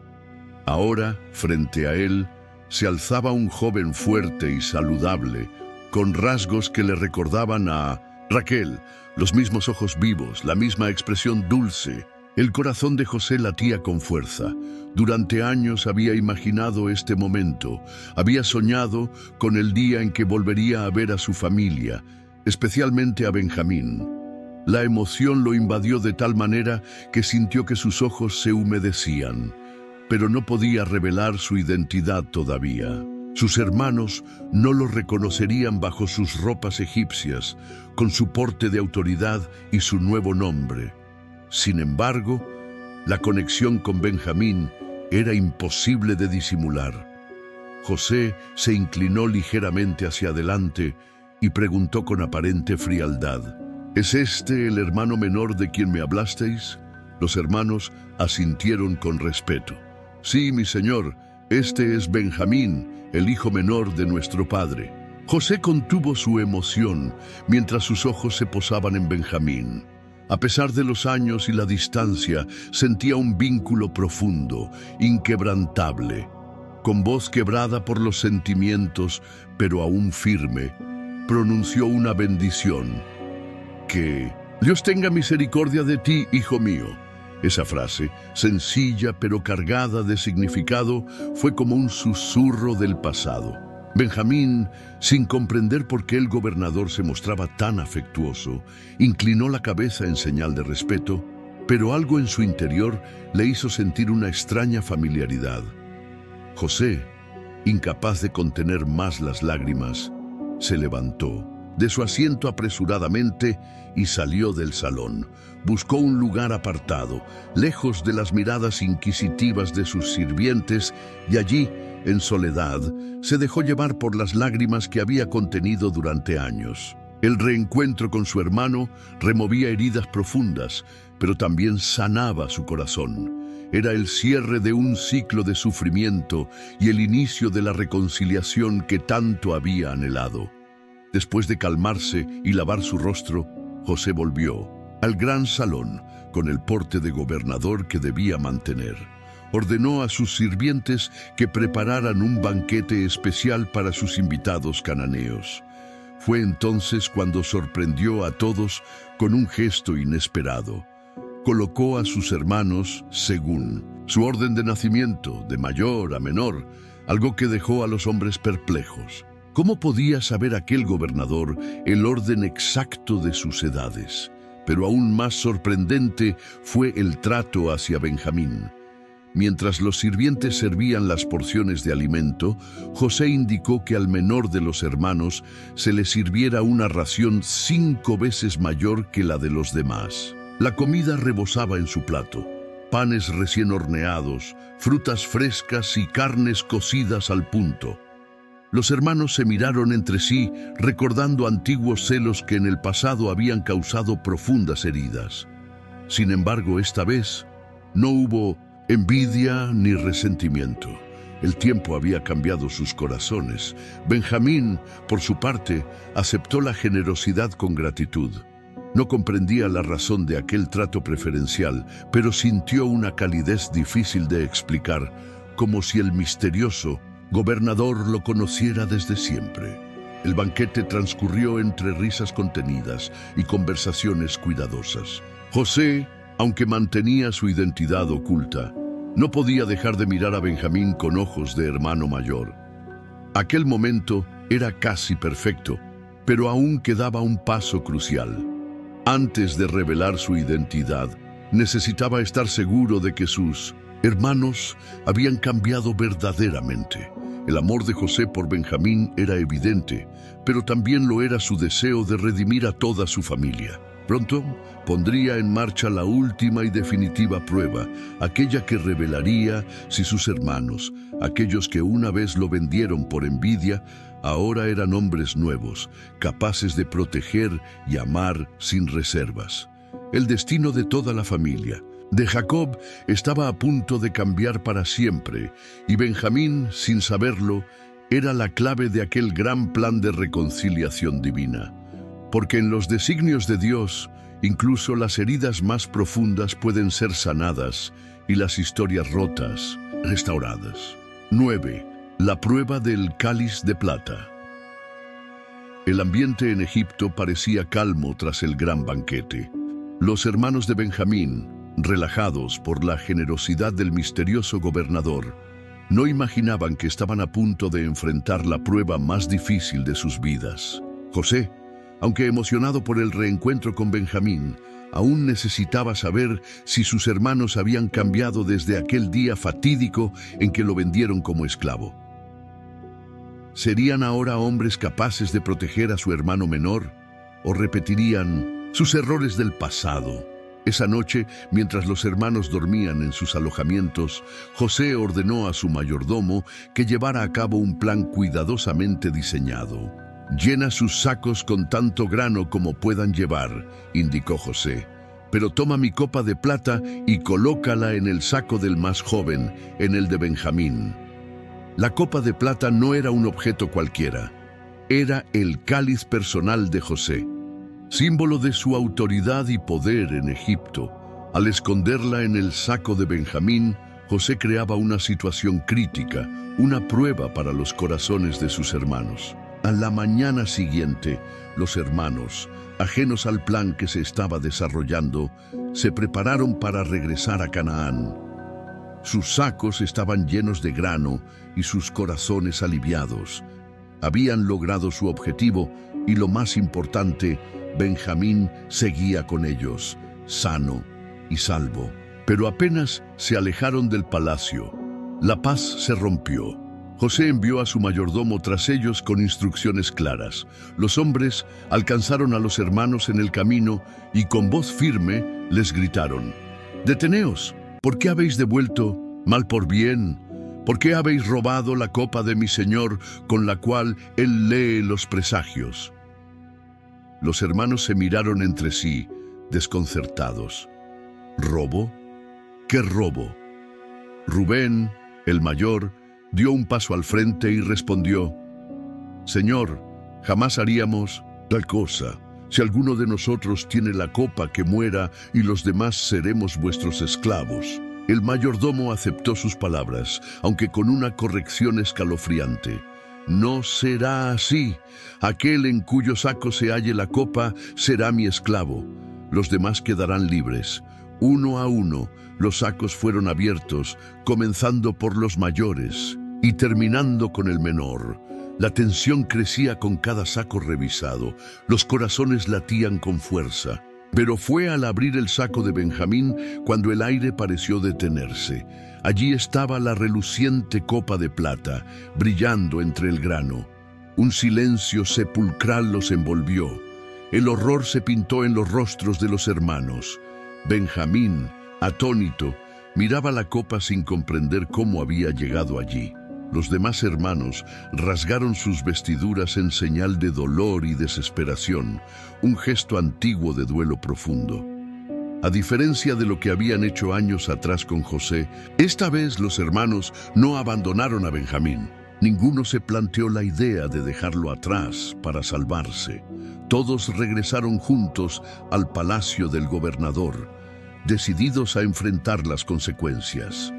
Ahora, frente a él, se alzaba un joven fuerte y saludable, con rasgos que le recordaban a Raquel, los mismos ojos vivos, la misma expresión dulce. El corazón de José latía con fuerza. Durante años había imaginado este momento, había soñado con el día en que volvería a ver a su familia, especialmente a Benjamín. La emoción lo invadió de tal manera que sintió que sus ojos se humedecían, pero no podía revelar su identidad todavía. Sus hermanos no lo reconocerían bajo sus ropas egipcias, con su porte de autoridad y su nuevo nombre. Sin embargo, la conexión con Benjamín era imposible de disimular. José se inclinó ligeramente hacia adelante y preguntó con aparente frialdad: ¿Es este el hermano menor de quien me hablasteis? Los hermanos asintieron con respeto. Sí, mi señor, este es Benjamín, el hijo menor de nuestro padre. José contuvo su emoción mientras sus ojos se posaban en Benjamín. A pesar de los años y la distancia, sentía un vínculo profundo, inquebrantable. Con voz quebrada por los sentimientos, pero aún firme, pronunció una bendición: que Dios tenga misericordia de ti, hijo mío. Esa frase, sencilla pero cargada de significado, fue como un susurro del pasado. Benjamín, sin comprender por qué el gobernador se mostraba tan afectuoso, inclinó la cabeza en señal de respeto, pero algo en su interior le hizo sentir una extraña familiaridad. José, incapaz de contener más las lágrimas, se levantó de su asiento apresuradamente y salió del salón. Buscó un lugar apartado, lejos de las miradas inquisitivas de sus sirvientes, y allí, en soledad, se dejó llevar por las lágrimas que había contenido durante años. El reencuentro con su hermano removía heridas profundas, pero también sanaba su corazón. Era el cierre de un ciclo de sufrimiento y el inicio de la reconciliación que tanto había anhelado. Después de calmarse y lavar su rostro, José volvió al gran salón con el porte de gobernador que debía mantener. ordenó a sus sirvientes que prepararan un banquete especial para sus invitados cananeos. Fue entonces cuando sorprendió a todos con un gesto inesperado. Colocó a sus hermanos según su orden de nacimiento, de mayor a menor, algo que dejó a los hombres perplejos. ¿Cómo podía saber aquel gobernador el orden exacto de sus edades? Pero aún más sorprendente fue el trato hacia Benjamín. Mientras los sirvientes servían las porciones de alimento, José indicó que al menor de los hermanos se le sirviera una ración 5 veces mayor que la de los demás. La comida rebosaba en su plato: panes recién horneados, frutas frescas y carnes cocidas al punto. Los hermanos se miraron entre sí, recordando antiguos celos que en el pasado habían causado profundas heridas. Sin embargo, esta vez no hubo envidia ni resentimiento. El tiempo había cambiado sus corazones. Benjamín, por su parte, aceptó la generosidad con gratitud. No comprendía la razón de aquel trato preferencial, pero sintió una calidez difícil de explicar, como si el misterioso gobernador lo conociera desde siempre. El banquete transcurrió entre risas contenidas y conversaciones cuidadosas. José, aunque mantenía su identidad oculta, no podía dejar de mirar a Benjamín con ojos de hermano mayor. Aquel momento era casi perfecto, pero aún quedaba un paso crucial. Antes de revelar su identidad, necesitaba estar seguro de que sus hermanos habían cambiado verdaderamente. El amor de José por Benjamín era evidente, pero también lo era su deseo de redimir a toda su familia. Pronto pondría en marcha la última y definitiva prueba, aquella que revelaría si sus hermanos, aquellos que una vez lo vendieron por envidia, ahora eran hombres nuevos, capaces de proteger y amar sin reservas. El destino de toda la familia de Jacob estaba a punto de cambiar para siempre, y Benjamín, sin saberlo, era la clave de aquel gran plan de reconciliación divina. Porque en los designios de Dios, incluso las heridas más profundas pueden ser sanadas y las historias rotas, restauradas. 9. La prueba del cáliz de plata. El ambiente en Egipto parecía calmo tras el gran banquete. Los hermanos de Benjamín, relajados por la generosidad del misterioso gobernador, no imaginaban que estaban a punto de enfrentar la prueba más difícil de sus vidas. José, aunque emocionado por el reencuentro con Benjamín, aún necesitaba saber si sus hermanos habían cambiado desde aquel día fatídico en que lo vendieron como esclavo. ¿Serían ahora hombres capaces de proteger a su hermano menor? ¿O repetirían sus errores del pasado? Esa noche, mientras los hermanos dormían en sus alojamientos, José ordenó a su mayordomo que llevara a cabo un plan cuidadosamente diseñado. «Llena sus sacos con tanto grano como puedan llevar», indicó José. «Pero toma mi copa de plata y colócala en el saco del más joven, en el de Benjamín». La copa de plata no era un objeto cualquiera. Era el cáliz personal de José, símbolo de su autoridad y poder en Egipto. Al esconderla en el saco de Benjamín, José creaba una situación crítica, una prueba para los corazones de sus hermanos. A la mañana siguiente, los hermanos, ajenos al plan que se estaba desarrollando, se prepararon para regresar a Canaán. Sus sacos estaban llenos de grano y sus corazones aliviados. Habían logrado su objetivo y, lo más importante, Benjamín seguía con ellos, sano y salvo. Pero apenas se alejaron del palacio, la paz se rompió. José envió a su mayordomo tras ellos con instrucciones claras. Los hombres alcanzaron a los hermanos en el camino y con voz firme les gritaron: «Deteneos, ¿por qué habéis devuelto mal por bien? ¿Por qué habéis robado la copa de mi señor con la cual él lee los presagios?» Los hermanos se miraron entre sí, desconcertados. ¿Robo? ¿Qué robo? Rubén, el mayor, dio un paso al frente y respondió: «Señor, jamás haríamos tal cosa. Si alguno de nosotros tiene la copa, que muera y los demás seremos vuestros esclavos». El mayordomo aceptó sus palabras, aunque con una corrección escalofriante. No será así. Aquel en cuyo saco se halle la copa será mi esclavo. Los demás quedarán libres. Uno a uno, los sacos fueron abiertos, comenzando por los mayores y terminando con el menor. La tensión crecía con cada saco revisado. Los corazones latían con fuerza. Pero fue al abrir el saco de Benjamín cuando el aire pareció detenerse. Allí estaba la reluciente copa de plata, brillando entre el grano. Un silencio sepulcral los envolvió. El horror se pintó en los rostros de los hermanos. Benjamín, atónito, miraba la copa sin comprender cómo había llegado allí. Los demás hermanos rasgaron sus vestiduras en señal de dolor y desesperación, un gesto antiguo de duelo profundo. A diferencia de lo que habían hecho años atrás con José, esta vez los hermanos no abandonaron a Benjamín. Ninguno se planteó la idea de dejarlo atrás para salvarse. Todos regresaron juntos al palacio del gobernador, decididos a enfrentar las consecuencias.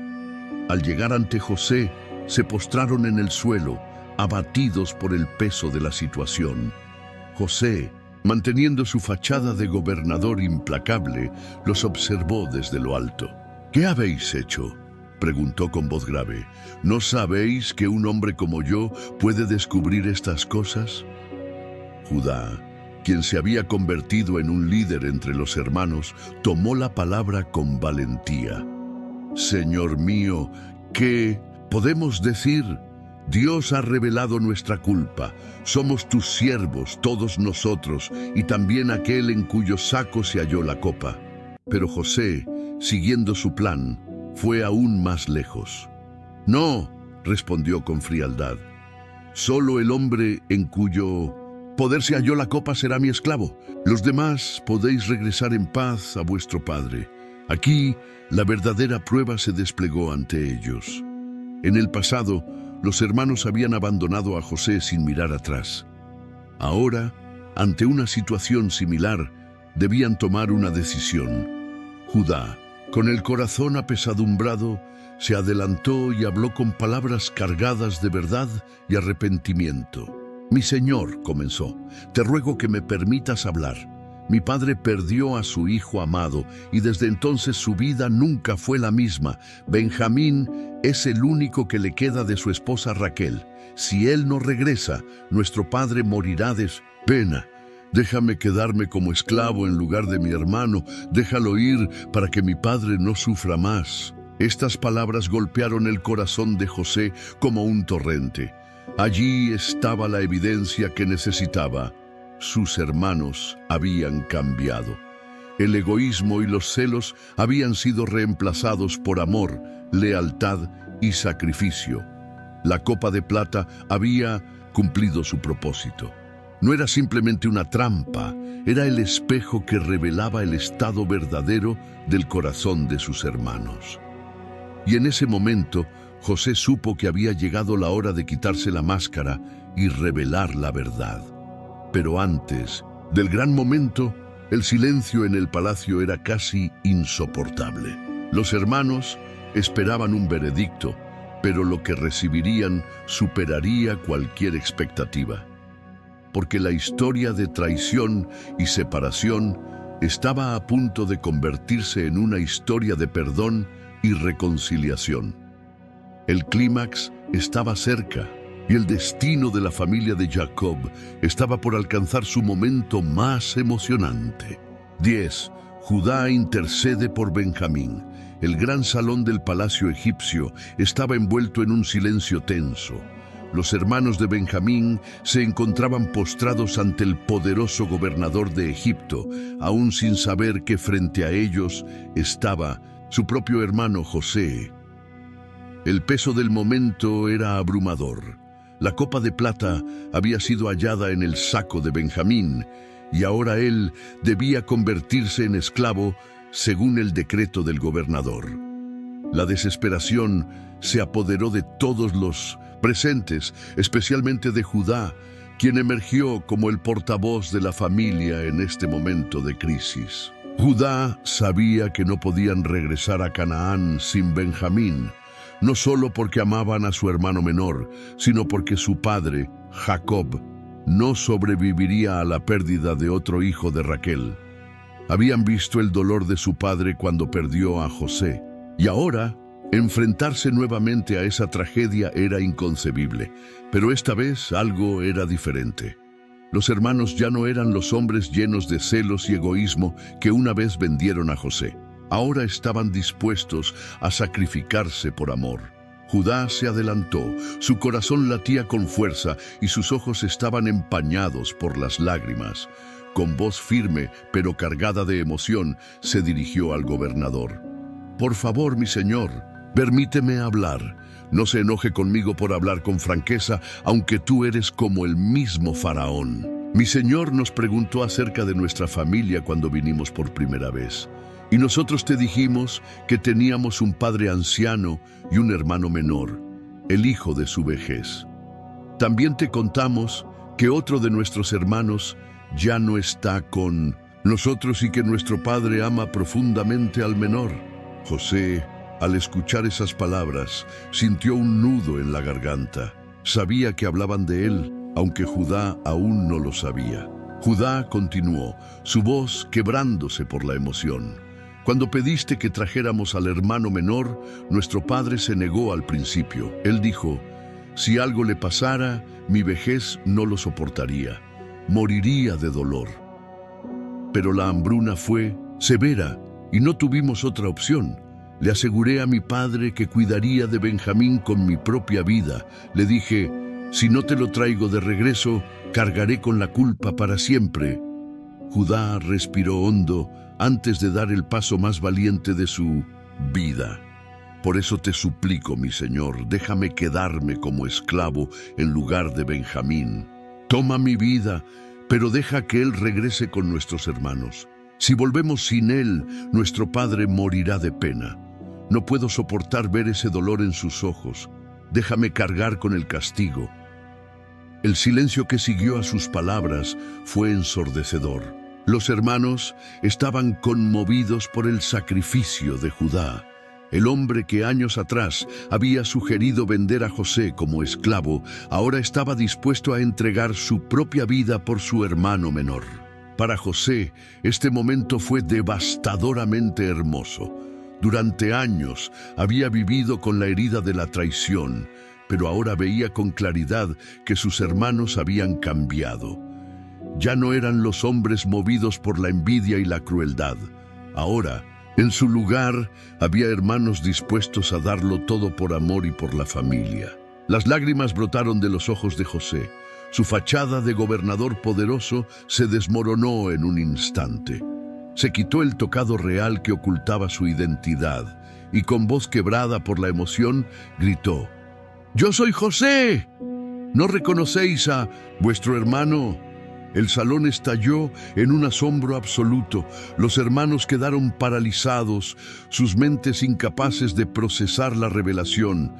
Al llegar ante José, se postraron en el suelo, abatidos por el peso de la situación. José, manteniendo su fachada de gobernador implacable, los observó desde lo alto. «¿Qué habéis hecho?», preguntó con voz grave. «¿No sabéis que un hombre como yo puede descubrir estas cosas?». Judá, quien se había convertido en un líder entre los hermanos, tomó la palabra con valentía. «Señor mío, ¿qué podemos decir? Dios ha revelado nuestra culpa. Somos tus siervos, todos nosotros, y también aquel en cuyo saco se halló la copa». Pero José, siguiendo su plan, fue aún más lejos. «No», respondió con frialdad. «Solo el hombre en cuyo poder se halló la copa será mi esclavo. Los demás podéis regresar en paz a vuestro padre». Aquí, la verdadera prueba se desplegó ante ellos. En el pasado, los hermanos habían abandonado a José sin mirar atrás. Ahora, ante una situación similar, debían tomar una decisión. Judá, con el corazón apesadumbrado, se adelantó y habló con palabras cargadas de verdad y arrepentimiento. «Mi señor», comenzó, «te ruego que me permitas hablar. Mi padre perdió a su hijo amado y desde entonces su vida nunca fue la misma. Benjamín es el único que le queda de su esposa Raquel. Si él no regresa, nuestro padre morirá de pena. Déjame quedarme como esclavo en lugar de mi hermano. Déjalo ir para que mi padre no sufra más». Estas palabras golpearon el corazón de José como un torrente. Allí estaba la evidencia que necesitaba. Sus hermanos habían cambiado. El egoísmo y los celos habían sido reemplazados por amor, lealtad y sacrificio. La copa de plata había cumplido su propósito. No era simplemente una trampa, era el espejo que revelaba el estado verdadero del corazón de sus hermanos. Y en ese momento, José supo que había llegado la hora de quitarse la máscara y revelar la verdad. Pero antes del gran momento, el silencio en el palacio era casi insoportable. Los hermanos esperaban un veredicto, pero lo que recibirían superaría cualquier expectativa. Porque la historia de traición y separación estaba a punto de convertirse en una historia de perdón y reconciliación. El clímax estaba cerca. Y el destino de la familia de Jacob estaba por alcanzar su momento más emocionante. 10. Judá intercede por Benjamín. El gran salón del palacio egipcio estaba envuelto en un silencio tenso. Los hermanos de Benjamín se encontraban postrados ante el poderoso gobernador de Egipto, aún sin saber que frente a ellos estaba su propio hermano José. El peso del momento era abrumador. La copa de plata había sido hallada en el saco de Benjamín y ahora él debía convertirse en esclavo según el decreto del gobernador. La desesperación se apoderó de todos los presentes, especialmente de Judá, quien emergió como el portavoz de la familia en este momento de crisis. Judá sabía que no podían regresar a Canaán sin Benjamín, no solo porque amaban a su hermano menor, sino porque su padre, Jacob, no sobreviviría a la pérdida de otro hijo de Raquel. Habían visto el dolor de su padre cuando perdió a José, y ahora enfrentarse nuevamente a esa tragedia era inconcebible, pero esta vez algo era diferente. Los hermanos ya no eran los hombres llenos de celos y egoísmo que una vez vendieron a José. Ahora estaban dispuestos a sacrificarse por amor. Judá se adelantó, su corazón latía con fuerza y sus ojos estaban empañados por las lágrimas. Con voz firme, pero cargada de emoción, se dirigió al gobernador. «Por favor, mi señor, permíteme hablar. No se enoje conmigo por hablar con franqueza, aunque tú eres como el mismo faraón. Mi señor nos preguntó acerca de nuestra familia cuando vinimos por primera vez. Y nosotros te dijimos que teníamos un padre anciano y un hermano menor, el hijo de su vejez. También te contamos que otro de nuestros hermanos ya no está con nosotros y que nuestro padre ama profundamente al menor». José, al escuchar esas palabras, sintió un nudo en la garganta. Sabía que hablaban de él, aunque Judá aún no lo sabía. Judá continuó, su voz quebrándose por la emoción. «Cuando pediste que trajéramos al hermano menor, nuestro padre se negó al principio. Él dijo, si algo le pasara, mi vejez no lo soportaría. Moriría de dolor. Pero la hambruna fue severa y no tuvimos otra opción. Le aseguré a mi padre que cuidaría de Benjamín con mi propia vida. Le dije, si no te lo traigo de regreso, cargaré con la culpa para siempre». Judá respiró hondo antes de dar el paso más valiente de su vida. «Por eso te suplico, mi señor, déjame quedarme como esclavo en lugar de Benjamín. Toma mi vida, pero deja que él regrese con nuestros hermanos. Si volvemos sin él, nuestro padre morirá de pena. No puedo soportar ver ese dolor en sus ojos. Déjame cargar con el castigo». El silencio que siguió a sus palabras fue ensordecedor. Los hermanos estaban conmovidos por el sacrificio de Judá. El hombre que años atrás había sugerido vender a José como esclavo, ahora estaba dispuesto a entregar su propia vida por su hermano menor. Para José, este momento fue devastadoramente hermoso. Durante años había vivido con la herida de la traición, pero ahora veía con claridad que sus hermanos habían cambiado. Ya no eran los hombres movidos por la envidia y la crueldad. Ahora, en su lugar, había hermanos dispuestos a darlo todo por amor y por la familia. Las lágrimas brotaron de los ojos de José. Su fachada de gobernador poderoso se desmoronó en un instante. Se quitó el tocado real que ocultaba su identidad y con voz quebrada por la emoción gritó, «¡Yo soy José! ¿No reconocéis a vuestro hermano?». El salón estalló en un asombro absoluto. Los hermanos quedaron paralizados, sus mentes incapaces de procesar la revelación.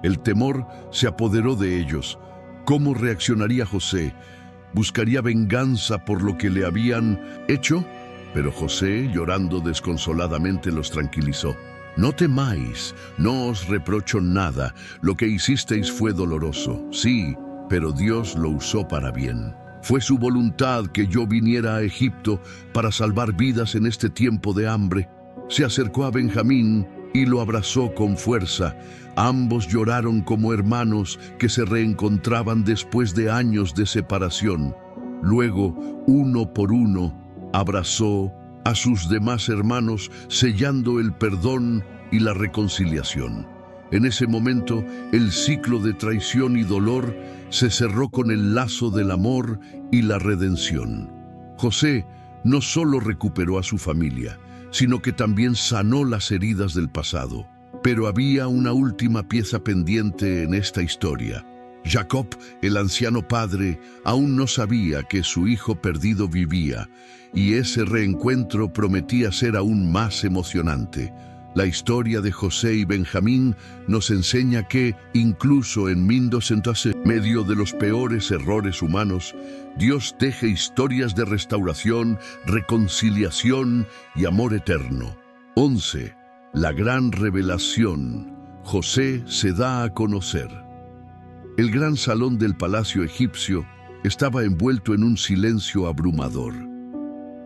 El temor se apoderó de ellos. ¿Cómo reaccionaría José? ¿Buscaría venganza por lo que le habían hecho? Pero José, llorando desconsoladamente, los tranquilizó. «No temáis, no os reprocho nada. Lo que hicisteis fue doloroso, sí, pero Dios lo usó para bien. Fue su voluntad que yo viniera a Egipto para salvar vidas en este tiempo de hambre». Se acercó a Benjamín y lo abrazó con fuerza. Ambos lloraron como hermanos que se reencontraban después de años de separación. Luego, uno por uno, abrazó a sus demás hermanos, sellando el perdón y la reconciliación. En ese momento, el ciclo de traición y dolor se cerró con el lazo del amor y la redención. José no solo recuperó a su familia, sino que también sanó las heridas del pasado. Pero había una última pieza pendiente en esta historia. Jacob, el anciano padre, aún no sabía que su hijo perdido vivía, y ese reencuentro prometía ser aún más emocionante. La historia de José y Benjamín nos enseña que, incluso en medio de los peores errores humanos, Dios teje historias de restauración, reconciliación y amor eterno. 11. La gran revelación. José se da a conocer. El gran salón del palacio egipcio estaba envuelto en un silencio abrumador.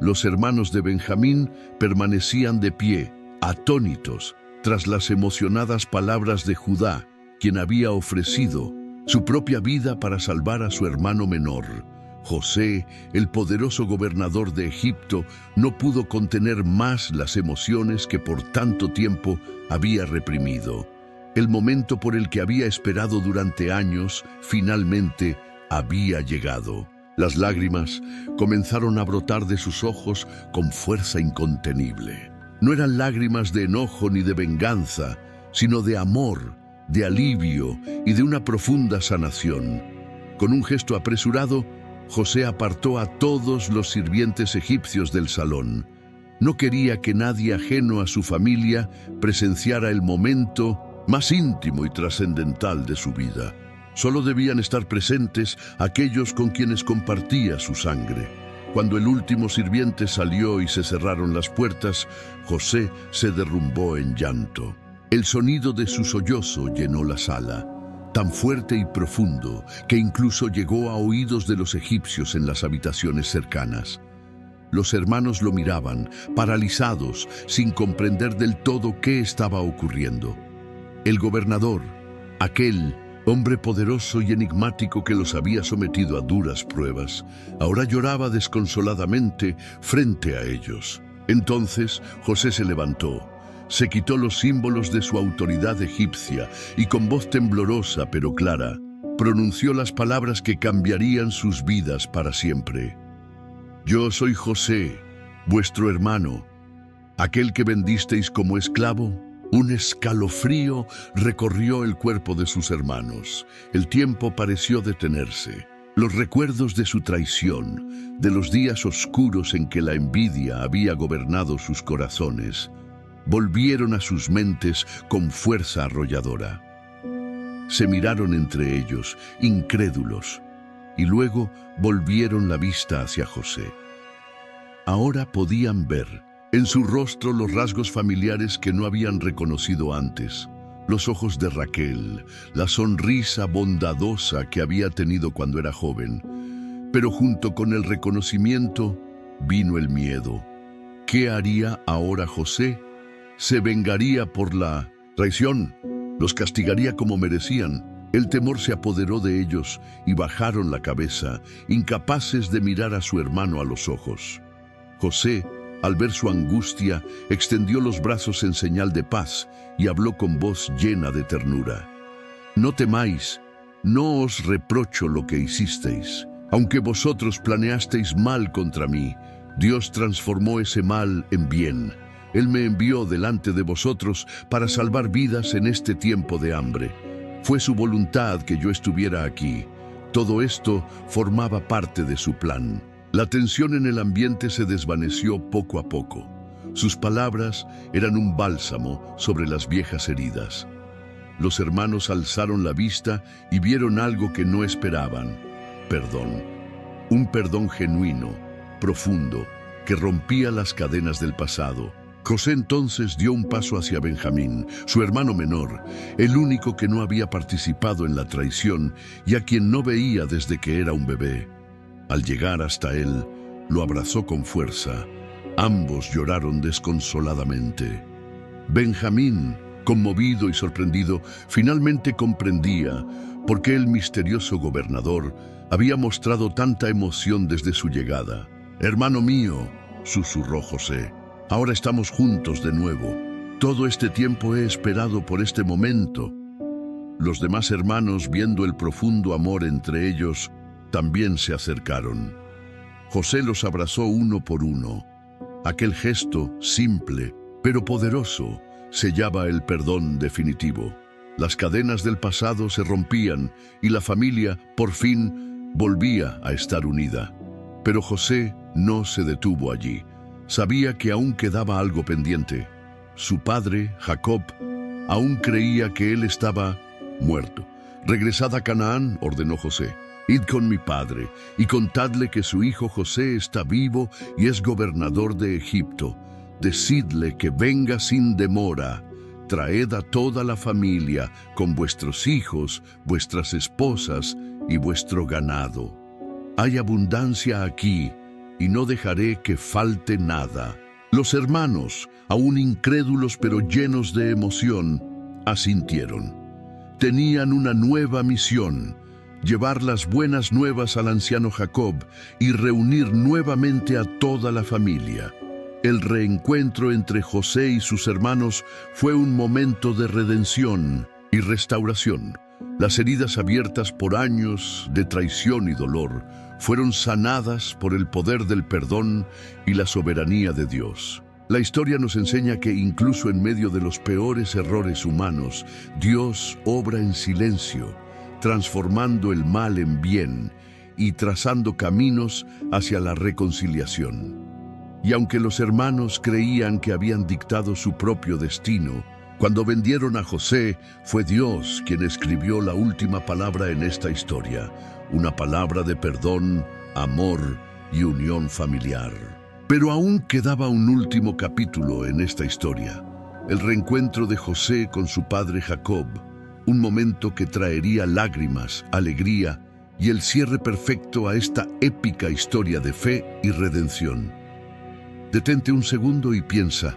Los hermanos de Benjamín permanecían de pie, atónitos, tras las emocionadas palabras de Judá, quien había ofrecido su propia vida para salvar a su hermano menor. José, el poderoso gobernador de Egipto, no pudo contener más las emociones que por tanto tiempo había reprimido. El momento por el que había esperado durante años, finalmente había llegado. Las lágrimas comenzaron a brotar de sus ojos con fuerza incontenible. No eran lágrimas de enojo ni de venganza, sino de amor, de alivio y de una profunda sanación. Con un gesto apresurado, José apartó a todos los sirvientes egipcios del salón. No quería que nadie ajeno a su familia presenciara el momento más íntimo y trascendental de su vida. Solo debían estar presentes aquellos con quienes compartía su sangre. Cuando el último sirviente salió y se cerraron las puertas, José se derrumbó en llanto. El sonido de su sollozo llenó la sala, tan fuerte y profundo que incluso llegó a oídos de los egipcios en las habitaciones cercanas. Los hermanos lo miraban, paralizados, sin comprender del todo qué estaba ocurriendo. El gobernador, aquel hombre poderoso y enigmático que los había sometido a duras pruebas, ahora lloraba desconsoladamente frente a ellos. Entonces José se levantó, se quitó los símbolos de su autoridad egipcia y con voz temblorosa pero clara, pronunció las palabras que cambiarían sus vidas para siempre. Yo soy José, vuestro hermano, aquel que vendisteis como esclavo. Un escalofrío recorrió el cuerpo de sus hermanos. El tiempo pareció detenerse. Los recuerdos de su traición, de los días oscuros en que la envidia había gobernado sus corazones, volvieron a sus mentes con fuerza arrolladora. Se miraron entre ellos, incrédulos, y luego volvieron la vista hacia José. Ahora podían ver en su rostro los rasgos familiares que no habían reconocido antes, los ojos de Raquel, la sonrisa bondadosa que había tenido cuando era joven. Pero junto con el reconocimiento vino el miedo. ¿Qué haría ahora José? ¿Se vengaría por la traición? ¿Los castigaría como merecían? El temor se apoderó de ellos y bajaron la cabeza, incapaces de mirar a su hermano a los ojos. José, al ver su angustia, extendió los brazos en señal de paz y habló con voz llena de ternura. No temáis, no os reprocho lo que hicisteis. Aunque vosotros planeasteis mal contra mí, Dios transformó ese mal en bien. Él me envió delante de vosotros para salvar vidas en este tiempo de hambre. Fue su voluntad que yo estuviera aquí. Todo esto formaba parte de su plan. La tensión en el ambiente se desvaneció poco a poco. Sus palabras eran un bálsamo sobre las viejas heridas. Los hermanos alzaron la vista y vieron algo que no esperaban: perdón. Un perdón genuino, profundo, que rompía las cadenas del pasado. José entonces dio un paso hacia Benjamín, su hermano menor, el único que no había participado en la traición y a quien no veía desde que era un bebé. Al llegar hasta él, lo abrazó con fuerza. Ambos lloraron desconsoladamente. Benjamín, conmovido y sorprendido, finalmente comprendía por qué el misterioso gobernador había mostrado tanta emoción desde su llegada. «Hermano mío», susurró José, «ahora estamos juntos de nuevo. Todo este tiempo he esperado por este momento». Los demás hermanos, viendo el profundo amor entre ellos, también se acercaron. José los abrazó uno por uno. Aquel gesto, simple pero poderoso, sellaba el perdón definitivo. Las cadenas del pasado se rompían y la familia, por fin, volvía a estar unida. Pero José no se detuvo allí. Sabía que aún quedaba algo pendiente. su padre, Jacob, aún creía que él estaba muerto. «Regresad a Canaán», ordenó José. «Id con mi padre y contadle que su hijo José está vivo y es gobernador de Egipto. Decidle que venga sin demora. Traed a toda la familia, con vuestros hijos, vuestras esposas y vuestro ganado. Hay abundancia aquí, y no dejaré que falte nada». Los hermanos, aún incrédulos pero llenos de emoción, asintieron. Tenían una nueva misión: llevar las buenas nuevas al anciano Jacob y reunir nuevamente a toda la familia. El reencuentro entre José y sus hermanos fue un momento de redención y restauración. Las heridas abiertas por años de traición y dolor fueron sanadas por el poder del perdón y la soberanía de Dios. La historia nos enseña que incluso en medio de los peores errores humanos, Dios obra en silencio, transformando el mal en bien y trazando caminos hacia la reconciliación. Y aunque los hermanos creían que habían dictado su propio destino, cuando vendieron a José, fue Dios quien escribió la última palabra en esta historia, una palabra de perdón, amor y unión familiar. Pero aún quedaba un último capítulo en esta historia, el reencuentro de José con su padre Jacob, un momento que traería lágrimas, alegría y el cierre perfecto a esta épica historia de fe y redención. Detente un segundo y piensa,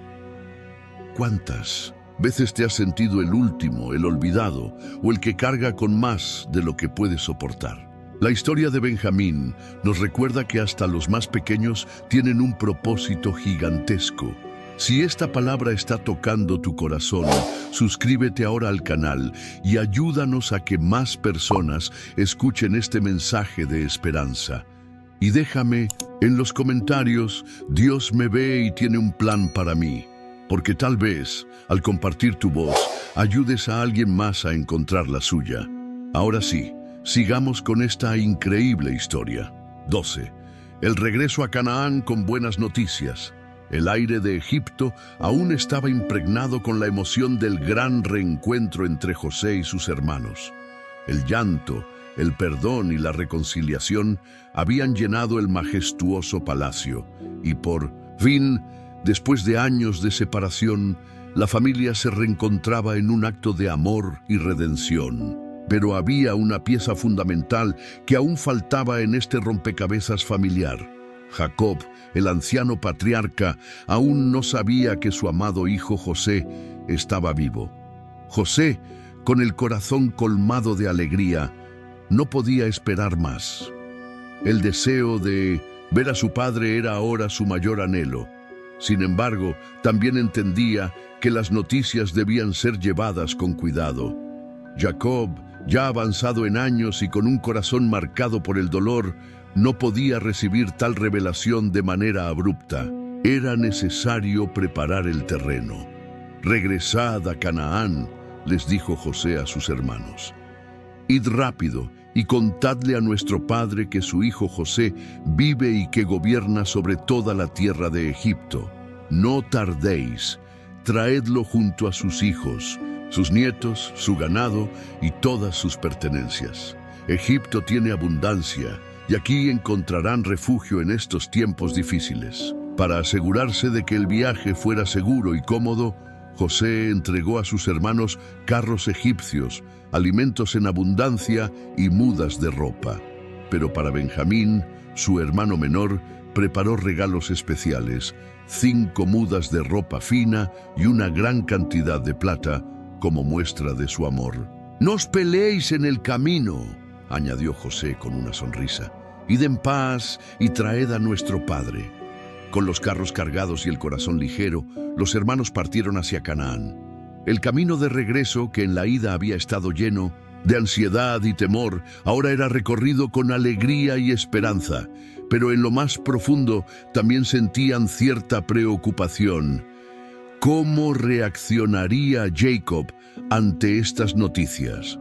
¿cuántas veces te has sentido el último, el olvidado o el que carga con más de lo que puedes soportar? La historia de Benjamín nos recuerda que hasta los más pequeños tienen un propósito gigantesco. Si esta palabra está tocando tu corazón, suscríbete ahora al canal y ayúdanos a que más personas escuchen este mensaje de esperanza. Y déjame en los comentarios: Dios me ve y tiene un plan para mí. Porque tal vez, al compartir tu voz, ayudes a alguien más a encontrar la suya. Ahora sí, sigamos con esta increíble historia. 12. El regreso a Canaán con buenas noticias. El aire de Egipto aún estaba impregnado con la emoción del gran reencuentro entre José y sus hermanos. El llanto, el perdón y la reconciliación habían llenado el majestuoso palacio, y por fin, después de años de separación, la familia se reencontraba en un acto de amor y redención. Pero había una pieza fundamental que aún faltaba en este rompecabezas familiar. Jacob, el anciano patriarca, aún no sabía que su amado hijo José estaba vivo. José, con el corazón colmado de alegría, no podía esperar más. El deseo de ver a su padre era ahora su mayor anhelo. Sin embargo, también entendía que las noticias debían ser llevadas con cuidado. Jacob, ya avanzado en años y con un corazón marcado por el dolor, no podía recibir tal revelación de manera abrupta. Era necesario preparar el terreno. «Regresad a Canaán», les dijo José a sus hermanos. «Id rápido y contadle a nuestro padre que su hijo José vive y que gobierna sobre toda la tierra de Egipto. No tardéis, traedlo junto a sus hijos, sus nietos, su ganado y todas sus pertenencias. Egipto tiene abundancia, y aquí encontrarán refugio en estos tiempos difíciles». Para asegurarse de que el viaje fuera seguro y cómodo, José entregó a sus hermanos carros egipcios, alimentos en abundancia y mudas de ropa. Pero para Benjamín, su hermano menor, preparó regalos especiales: 5 mudas de ropa fina y una gran cantidad de plata como muestra de su amor. «No os peleéis en el camino», añadió José con una sonrisa. «Id en paz y traed a nuestro padre». Con los carros cargados y el corazón ligero, los hermanos partieron hacia Canaán. El camino de regreso, que en la ida había estado lleno de ansiedad y temor, ahora era recorrido con alegría y esperanza, pero en lo más profundo también sentían cierta preocupación. ¿Cómo reaccionaría Jacob ante estas noticias?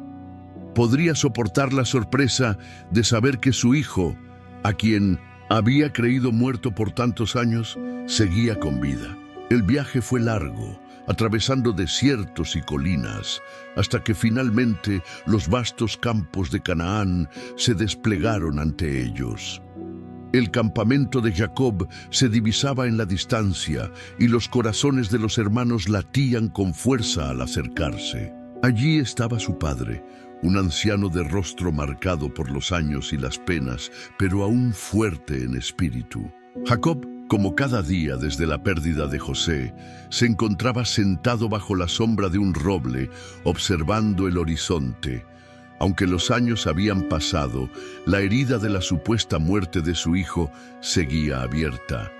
¿Podría soportar la sorpresa de saber que su hijo, a quien había creído muerto por tantos años, seguía con vida? El viaje fue largo, atravesando desiertos y colinas, hasta que finalmente los vastos campos de Canaán se desplegaron ante ellos. El campamento de Jacob se divisaba en la distancia y los corazones de los hermanos latían con fuerza al acercarse. Allí estaba su padre, un anciano de rostro marcado por los años y las penas, pero aún fuerte en espíritu. Jacob, como cada día desde la pérdida de José, se encontraba sentado bajo la sombra de un roble, observando el horizonte. Aunque los años habían pasado, la herida de la supuesta muerte de su hijo seguía abierta.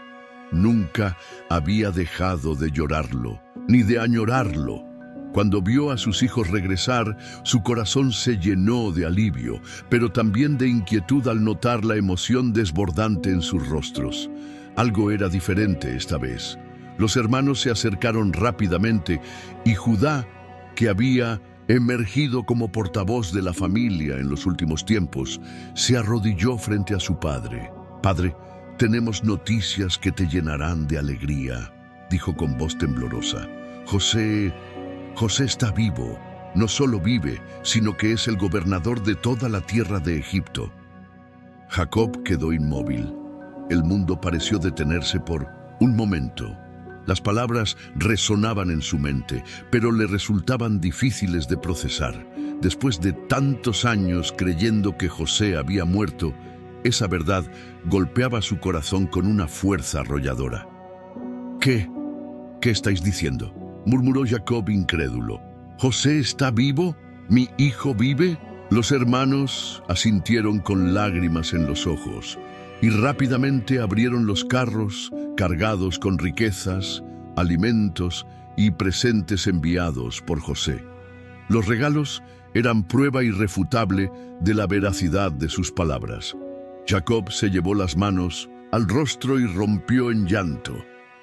Nunca había dejado de llorarlo, ni de añorarlo. Cuando vio a sus hijos regresar, su corazón se llenó de alivio, pero también de inquietud al notar la emoción desbordante en sus rostros. Algo era diferente esta vez. Los hermanos se acercaron rápidamente y Judá, que había emergido como portavoz de la familia en los últimos tiempos, se arrodilló frente a su padre. «Padre, tenemos noticias que te llenarán de alegría», dijo con voz temblorosa. José está vivo. No solo vive, sino que es el gobernador de toda la tierra de Egipto». Jacob quedó inmóvil. El mundo pareció detenerse por un momento. Las palabras resonaban en su mente, pero le resultaban difíciles de procesar. Después de tantos años creyendo que José había muerto, esa verdad golpeaba su corazón con una fuerza arrolladora. ¿Qué estáis diciendo?», murmuró Jacob incrédulo. «¿José está vivo? ¿Mi hijo vive?». Los hermanos asintieron con lágrimas en los ojos y rápidamente abrieron los carros cargados con riquezas, alimentos y presentes enviados por José. Los regalos eran prueba irrefutable de la veracidad de sus palabras. Jacob se llevó las manos al rostro y rompió en llanto.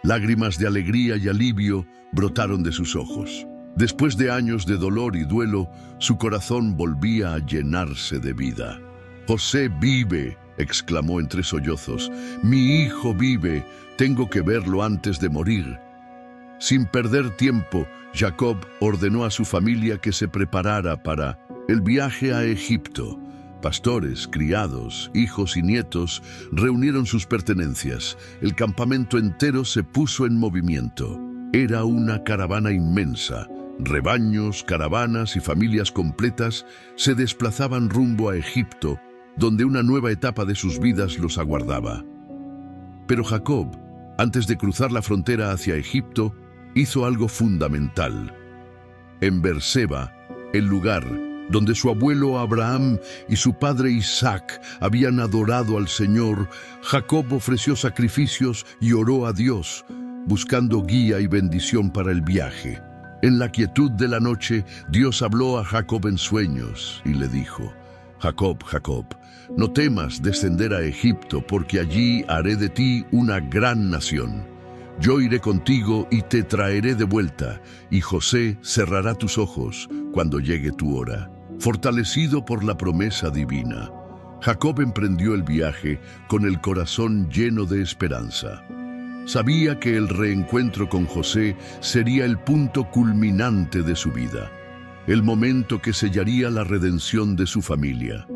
Lágrimas de alegría y alivio brotaron de sus ojos. Después de años de dolor y duelo, su corazón volvía a llenarse de vida. «José vive», exclamó entre sollozos. «Mi hijo vive. Tengo que verlo antes de morir». Sin perder tiempo, Jacob ordenó a su familia que se preparara para el viaje a Egipto. Pastores, criados, hijos y nietos reunieron sus pertenencias. El campamento entero se puso en movimiento. Era una caravana inmensa. Rebaños, caravanas y familias completas se desplazaban rumbo a Egipto, donde una nueva etapa de sus vidas los aguardaba. Pero Jacob, antes de cruzar la frontera hacia Egipto, hizo algo fundamental. En Beerseba, el lugar donde su abuelo Abraham y su padre Isaac habían adorado al Señor, Jacob ofreció sacrificios y oró a Dios, buscando guía y bendición para el viaje. En la quietud de la noche, Dios habló a Jacob en sueños y le dijo: «Jacob, Jacob, no temas descender a Egipto, porque allí haré de ti una gran nación. Yo iré contigo y te traeré de vuelta, y José cerrará tus ojos cuando llegue tu hora». Fortalecido por la promesa divina, Jacob emprendió el viaje con el corazón lleno de esperanza. Sabía que el reencuentro con José sería el punto culminante de su vida, el momento que sellaría la redención de su familia.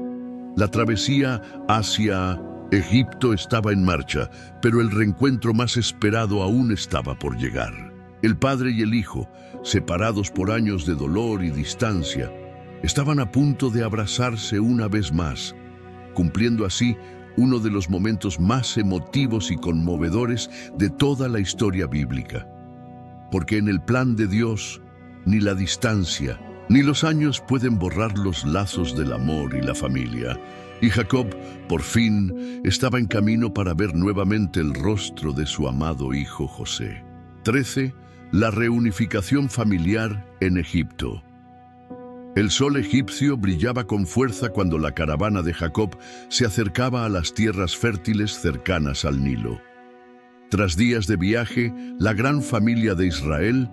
La travesía hacia Egipto estaba en marcha, pero el reencuentro más esperado aún estaba por llegar. El padre y el hijo, separados por años de dolor y distancia, estaban a punto de abrazarse una vez más, cumpliendo así uno de los momentos más emotivos y conmovedores de toda la historia bíblica. Porque en el plan de Dios, ni la distancia, ni los años pueden borrar los lazos del amor y la familia. Y Jacob, por fin, estaba en camino para ver nuevamente el rostro de su amado hijo José. 13. La reunificación familiar en Egipto. El sol egipcio brillaba con fuerza cuando la caravana de Jacob se acercaba a las tierras fértiles cercanas al Nilo. Tras días de viaje, la gran familia de Israel,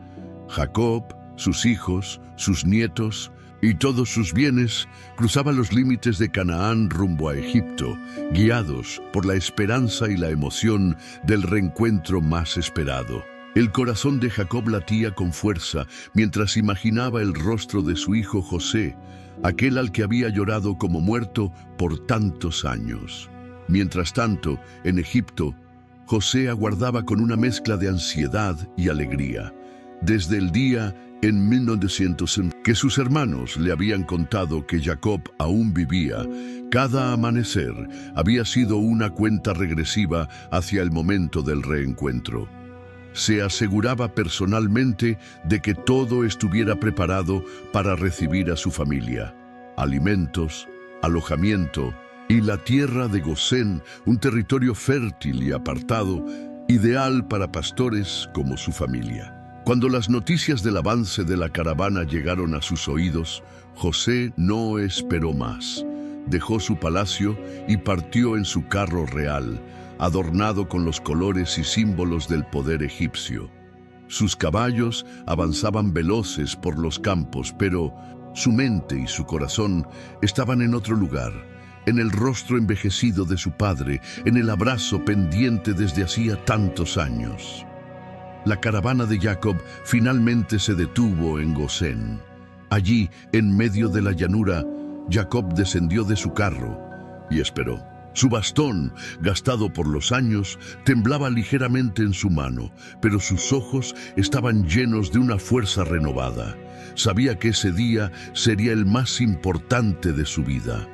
Jacob, sus hijos, sus nietos y todos sus bienes, cruzaba los límites de Canaán rumbo a Egipto, guiados por la esperanza y la emoción del reencuentro más esperado. El corazón de Jacob latía con fuerza mientras imaginaba el rostro de su hijo José, aquel al que había llorado como muerto por tantos años. Mientras tanto, en Egipto, José aguardaba con una mezcla de ansiedad y alegría. Desde el día en 1900 que sus hermanos le habían contado que Jacob aún vivía, cada amanecer había sido una cuenta regresiva hacia el momento del reencuentro. Se aseguraba personalmente de que todo estuviera preparado para recibir a su familia. Alimentos, alojamiento y la tierra de Gosén, un territorio fértil y apartado, ideal para pastores como su familia. Cuando las noticias del avance de la caravana llegaron a sus oídos, José no esperó más. Dejó su palacio y partió en su carro real, adornado con los colores y símbolos del poder egipcio. Sus caballos avanzaban veloces por los campos, pero su mente y su corazón estaban en otro lugar, en el rostro envejecido de su padre, en el abrazo pendiente desde hacía tantos años. La caravana de Jacob finalmente se detuvo en Gosén. Allí, en medio de la llanura, Jacob descendió de su carro y esperó. Su bastón, gastado por los años, temblaba ligeramente en su mano, pero sus ojos estaban llenos de una fuerza renovada. Sabía que ese día sería el más importante de su vida.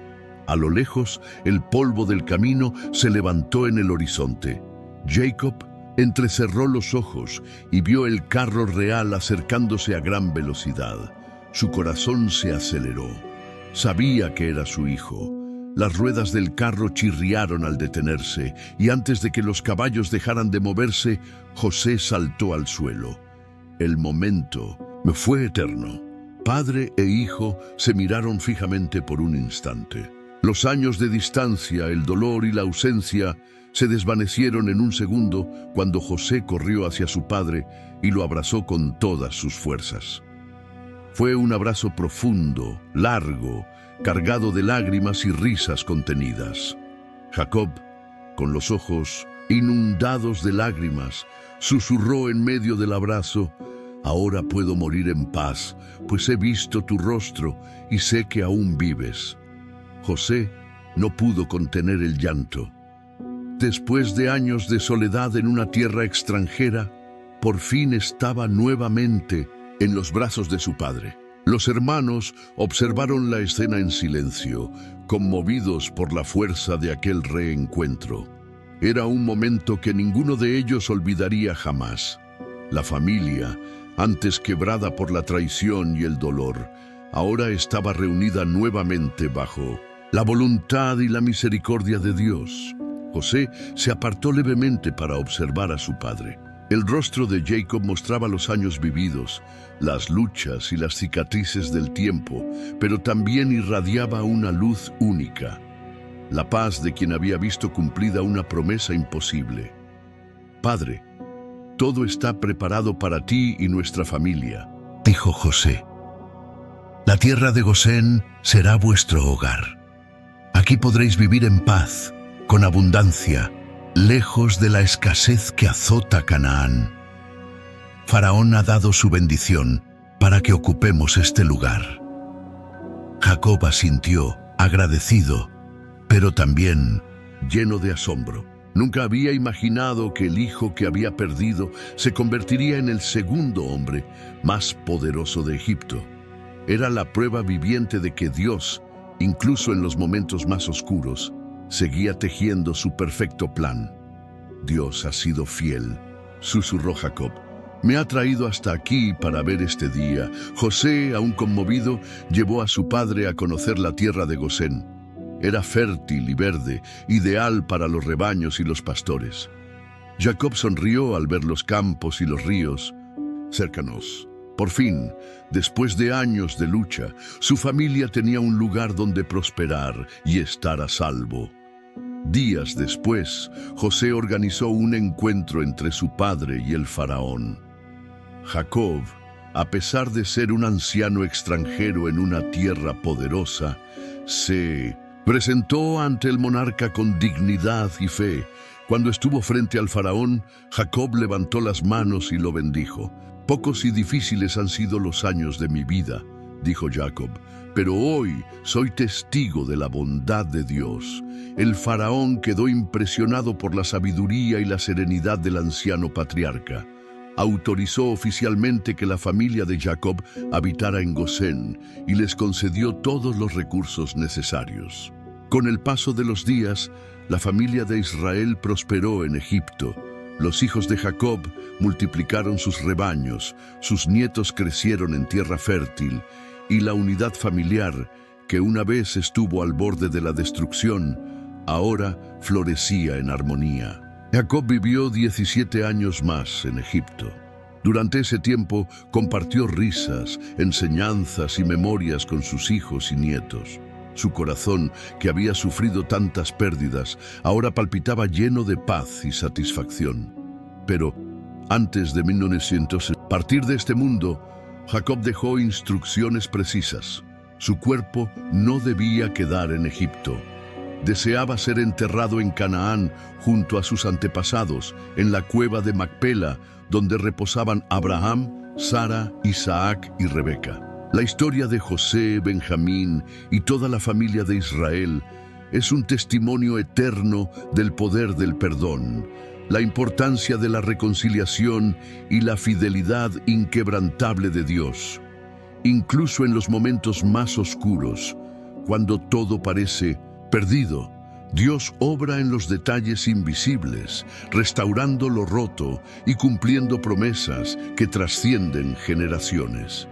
A lo lejos, el polvo del camino se levantó en el horizonte. Jacob entrecerró los ojos y vio el carro real acercándose a gran velocidad. Su corazón se aceleró. Sabía que era su hijo. Las ruedas del carro chirriaron al detenerse, y antes de que los caballos dejaran de moverse, José saltó al suelo. El momento fue eterno. Padre e hijo se miraron fijamente por un instante. Los años de distancia, el dolor y la ausencia se desvanecieron en un segundo cuando José corrió hacia su padre y lo abrazó con todas sus fuerzas. Fue un abrazo profundo, largo, cargado de lágrimas y risas contenidas. Jacob, con los ojos inundados de lágrimas, susurró en medio del abrazo: «Ahora puedo morir en paz, pues he visto tu rostro y sé que aún vives». José no pudo contener el llanto. Después de años de soledad en una tierra extranjera, por fin estaba nuevamente en los brazos de su padre. Los hermanos observaron la escena en silencio, conmovidos por la fuerza de aquel reencuentro. Era un momento que ninguno de ellos olvidaría jamás. La familia, antes quebrada por la traición y el dolor, ahora estaba reunida nuevamente bajo la voluntad y la misericordia de Dios. José se apartó levemente para observar a su padre. El rostro de Jacob mostraba los años vividos, las luchas y las cicatrices del tiempo, pero también irradiaba una luz única, la paz de quien había visto cumplida una promesa imposible. «Padre, todo está preparado para ti y nuestra familia», dijo José. «La tierra de Gosén será vuestro hogar. Aquí podréis vivir en paz, con abundancia, lejos de la escasez que azota Canaán. Faraón ha dado su bendición para que ocupemos este lugar». Jacob asintió, agradecido, pero también lleno de asombro. Nunca había imaginado que el hijo que había perdido se convertiría en el segundo hombre más poderoso de Egipto. Era la prueba viviente de que Dios, incluso en los momentos más oscuros, seguía tejiendo su perfecto plan. «Dios ha sido fiel», susurró Jacob. «Me ha traído hasta aquí para ver este día». José, aún conmovido, llevó a su padre a conocer la tierra de Gosén. Era fértil y verde, ideal para los rebaños y los pastores. Jacob sonrió al ver los campos y los ríos cercanos. Por fin, después de años de lucha, su familia tenía un lugar donde prosperar y estar a salvo. Días después, José organizó un encuentro entre su padre y el faraón. Jacob, a pesar de ser un anciano extranjero en una tierra poderosa, se presentó ante el monarca con dignidad y fe, Cuando estuvo frente al faraón, Jacob levantó las manos y lo bendijo. «Pocos y difíciles han sido los años de mi vida», dijo Jacob, «pero hoy soy testigo de la bondad de Dios». El faraón quedó impresionado por la sabiduría y la serenidad del anciano patriarca. Autorizó oficialmente que la familia de Jacob habitara en Gosén y les concedió todos los recursos necesarios. Con el paso de los días, la familia de Israel prosperó en Egipto. Los hijos de Jacob multiplicaron sus rebaños, sus nietos crecieron en tierra fértil, y la unidad familiar, que una vez estuvo al borde de la destrucción, ahora florecía en armonía. Jacob vivió 17 años más en Egipto. Durante ese tiempo compartió risas, enseñanzas y memorias con sus hijos y nietos. Su corazón, que había sufrido tantas pérdidas, ahora palpitaba lleno de paz y satisfacción. Pero antes de 1900, partir de este mundo, Jacob dejó instrucciones precisas. Su cuerpo no debía quedar en Egipto. Deseaba ser enterrado en Canaán junto a sus antepasados, en la cueva de Macpela, donde reposaban Abraham, Sara, Isaac y Rebeca. La historia de José, Benjamín y toda la familia de Israel es un testimonio eterno del poder del perdón, la importancia de la reconciliación y la fidelidad inquebrantable de Dios. Incluso en los momentos más oscuros, cuando todo parece perdido, Dios obra en los detalles invisibles, restaurando lo roto y cumpliendo promesas que trascienden generaciones.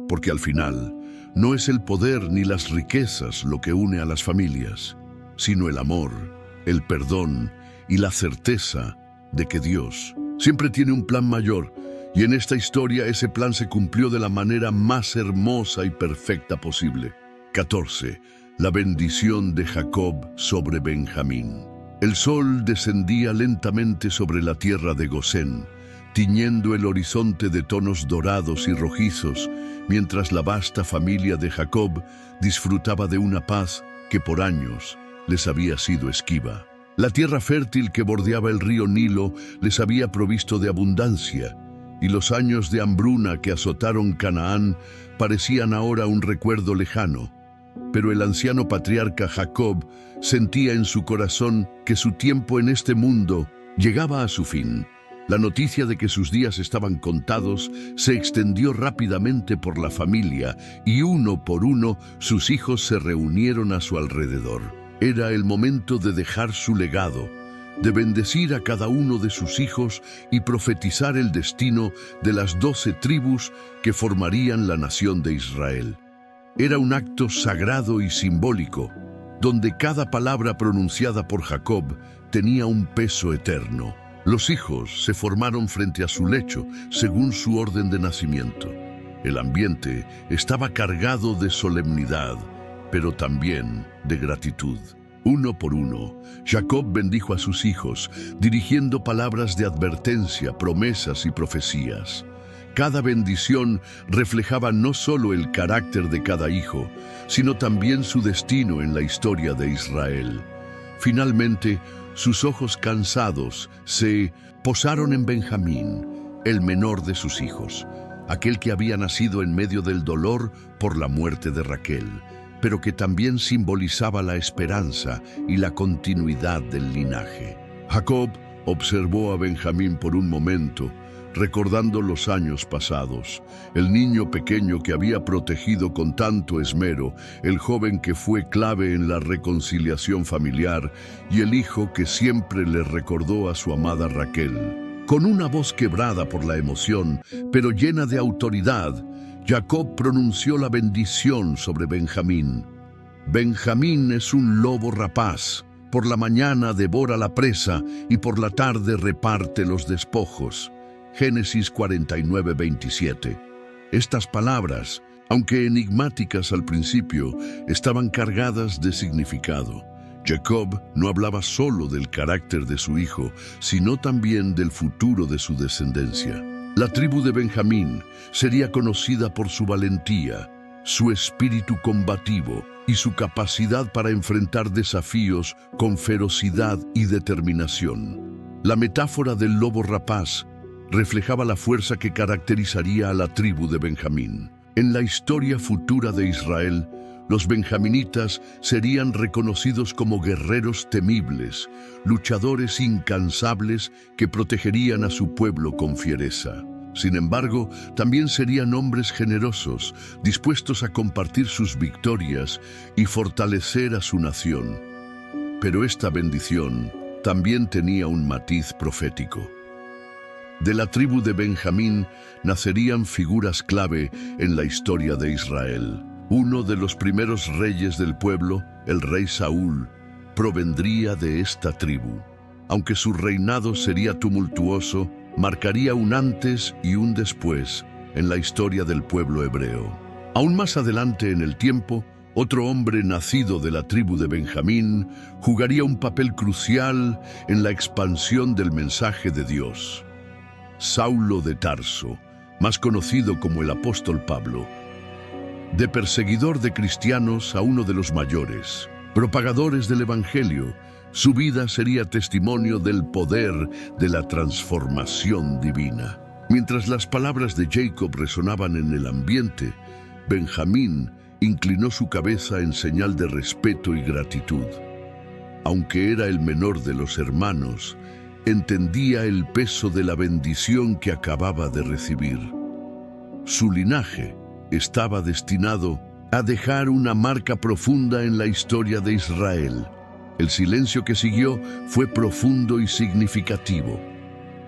Porque al final, no es el poder ni las riquezas lo que une a las familias, sino el amor, el perdón y la certeza de que Dios siempre tiene un plan mayor, y en esta historia ese plan se cumplió de la manera más hermosa y perfecta posible. 14. La bendición de Jacob sobre Benjamín. El sol descendía lentamente sobre la tierra de Gosén, tiñendo el horizonte de tonos dorados y rojizos, mientras la vasta familia de Jacob disfrutaba de una paz que por años les había sido esquiva. La tierra fértil que bordeaba el río Nilo les había provisto de abundancia, y los años de hambruna que azotaron Canaán parecían ahora un recuerdo lejano. Pero el anciano patriarca Jacob sentía en su corazón que su tiempo en este mundo llegaba a su fin. La noticia de que sus días estaban contados se extendió rápidamente por la familia y uno por uno sus hijos se reunieron a su alrededor. Era el momento de dejar su legado, de bendecir a cada uno de sus hijos y profetizar el destino de las 12 tribus que formarían la nación de Israel. Era un acto sagrado y simbólico, donde cada palabra pronunciada por Jacob tenía un peso eterno. Los hijos se formaron frente a su lecho, según su orden de nacimiento. El ambiente estaba cargado de solemnidad, pero también de gratitud. Uno por uno, Jacob bendijo a sus hijos, dirigiendo palabras de advertencia, promesas y profecías. Cada bendición reflejaba no solo el carácter de cada hijo, sino también su destino en la historia de Israel. Finalmente, sus ojos cansados se posaron en Benjamín, el menor de sus hijos, aquel que había nacido en medio del dolor por la muerte de Raquel, pero que también simbolizaba la esperanza y la continuidad del linaje. Jacob observó a Benjamín por un momento, recordando los años pasados, el niño pequeño que había protegido con tanto esmero, el joven que fue clave en la reconciliación familiar y el hijo que siempre le recordó a su amada Raquel. Con una voz quebrada por la emoción, pero llena de autoridad, Jacob pronunció la bendición sobre Benjamín. Benjamín es un lobo rapaz. Por la mañana devora la presa y por la tarde reparte los despojos. Génesis 49:27. Estas palabras, aunque enigmáticas al principio, estaban cargadas de significado. Jacob no hablaba solo del carácter de su hijo, sino también del futuro de su descendencia. La tribu de Benjamín sería conocida por su valentía, su espíritu combativo y su capacidad para enfrentar desafíos con ferocidad y determinación. La metáfora del lobo rapaz reflejaba la fuerza que caracterizaría a la tribu de Benjamín. En la historia futura de Israel, los benjaminitas serían reconocidos como guerreros temibles, luchadores incansables que protegerían a su pueblo con fiereza. Sin embargo, también serían hombres generosos, dispuestos a compartir sus victorias y fortalecer a su nación. Pero esta bendición también tenía un matiz profético. De la tribu de Benjamín nacerían figuras clave en la historia de Israel. Uno de los primeros reyes del pueblo, el rey Saúl, provendría de esta tribu. Aunque su reinado sería tumultuoso, marcaría un antes y un después en la historia del pueblo hebreo. Aún más adelante en el tiempo, otro hombre nacido de la tribu de Benjamín jugaría un papel crucial en la expansión del mensaje de Dios. Saulo de Tarso, más conocido como el apóstol Pablo. De perseguidor de cristianos a uno de los mayores, propagadores del Evangelio, su vida sería testimonio del poder de la transformación divina. Mientras las palabras de Jacob resonaban en el ambiente, Benjamín inclinó su cabeza en señal de respeto y gratitud. Aunque era el menor de los hermanos, entendía el peso de la bendición que acababa de recibir. Su linaje estaba destinado a dejar una marca profunda en la historia de Israel. El silencio que siguió fue profundo y significativo.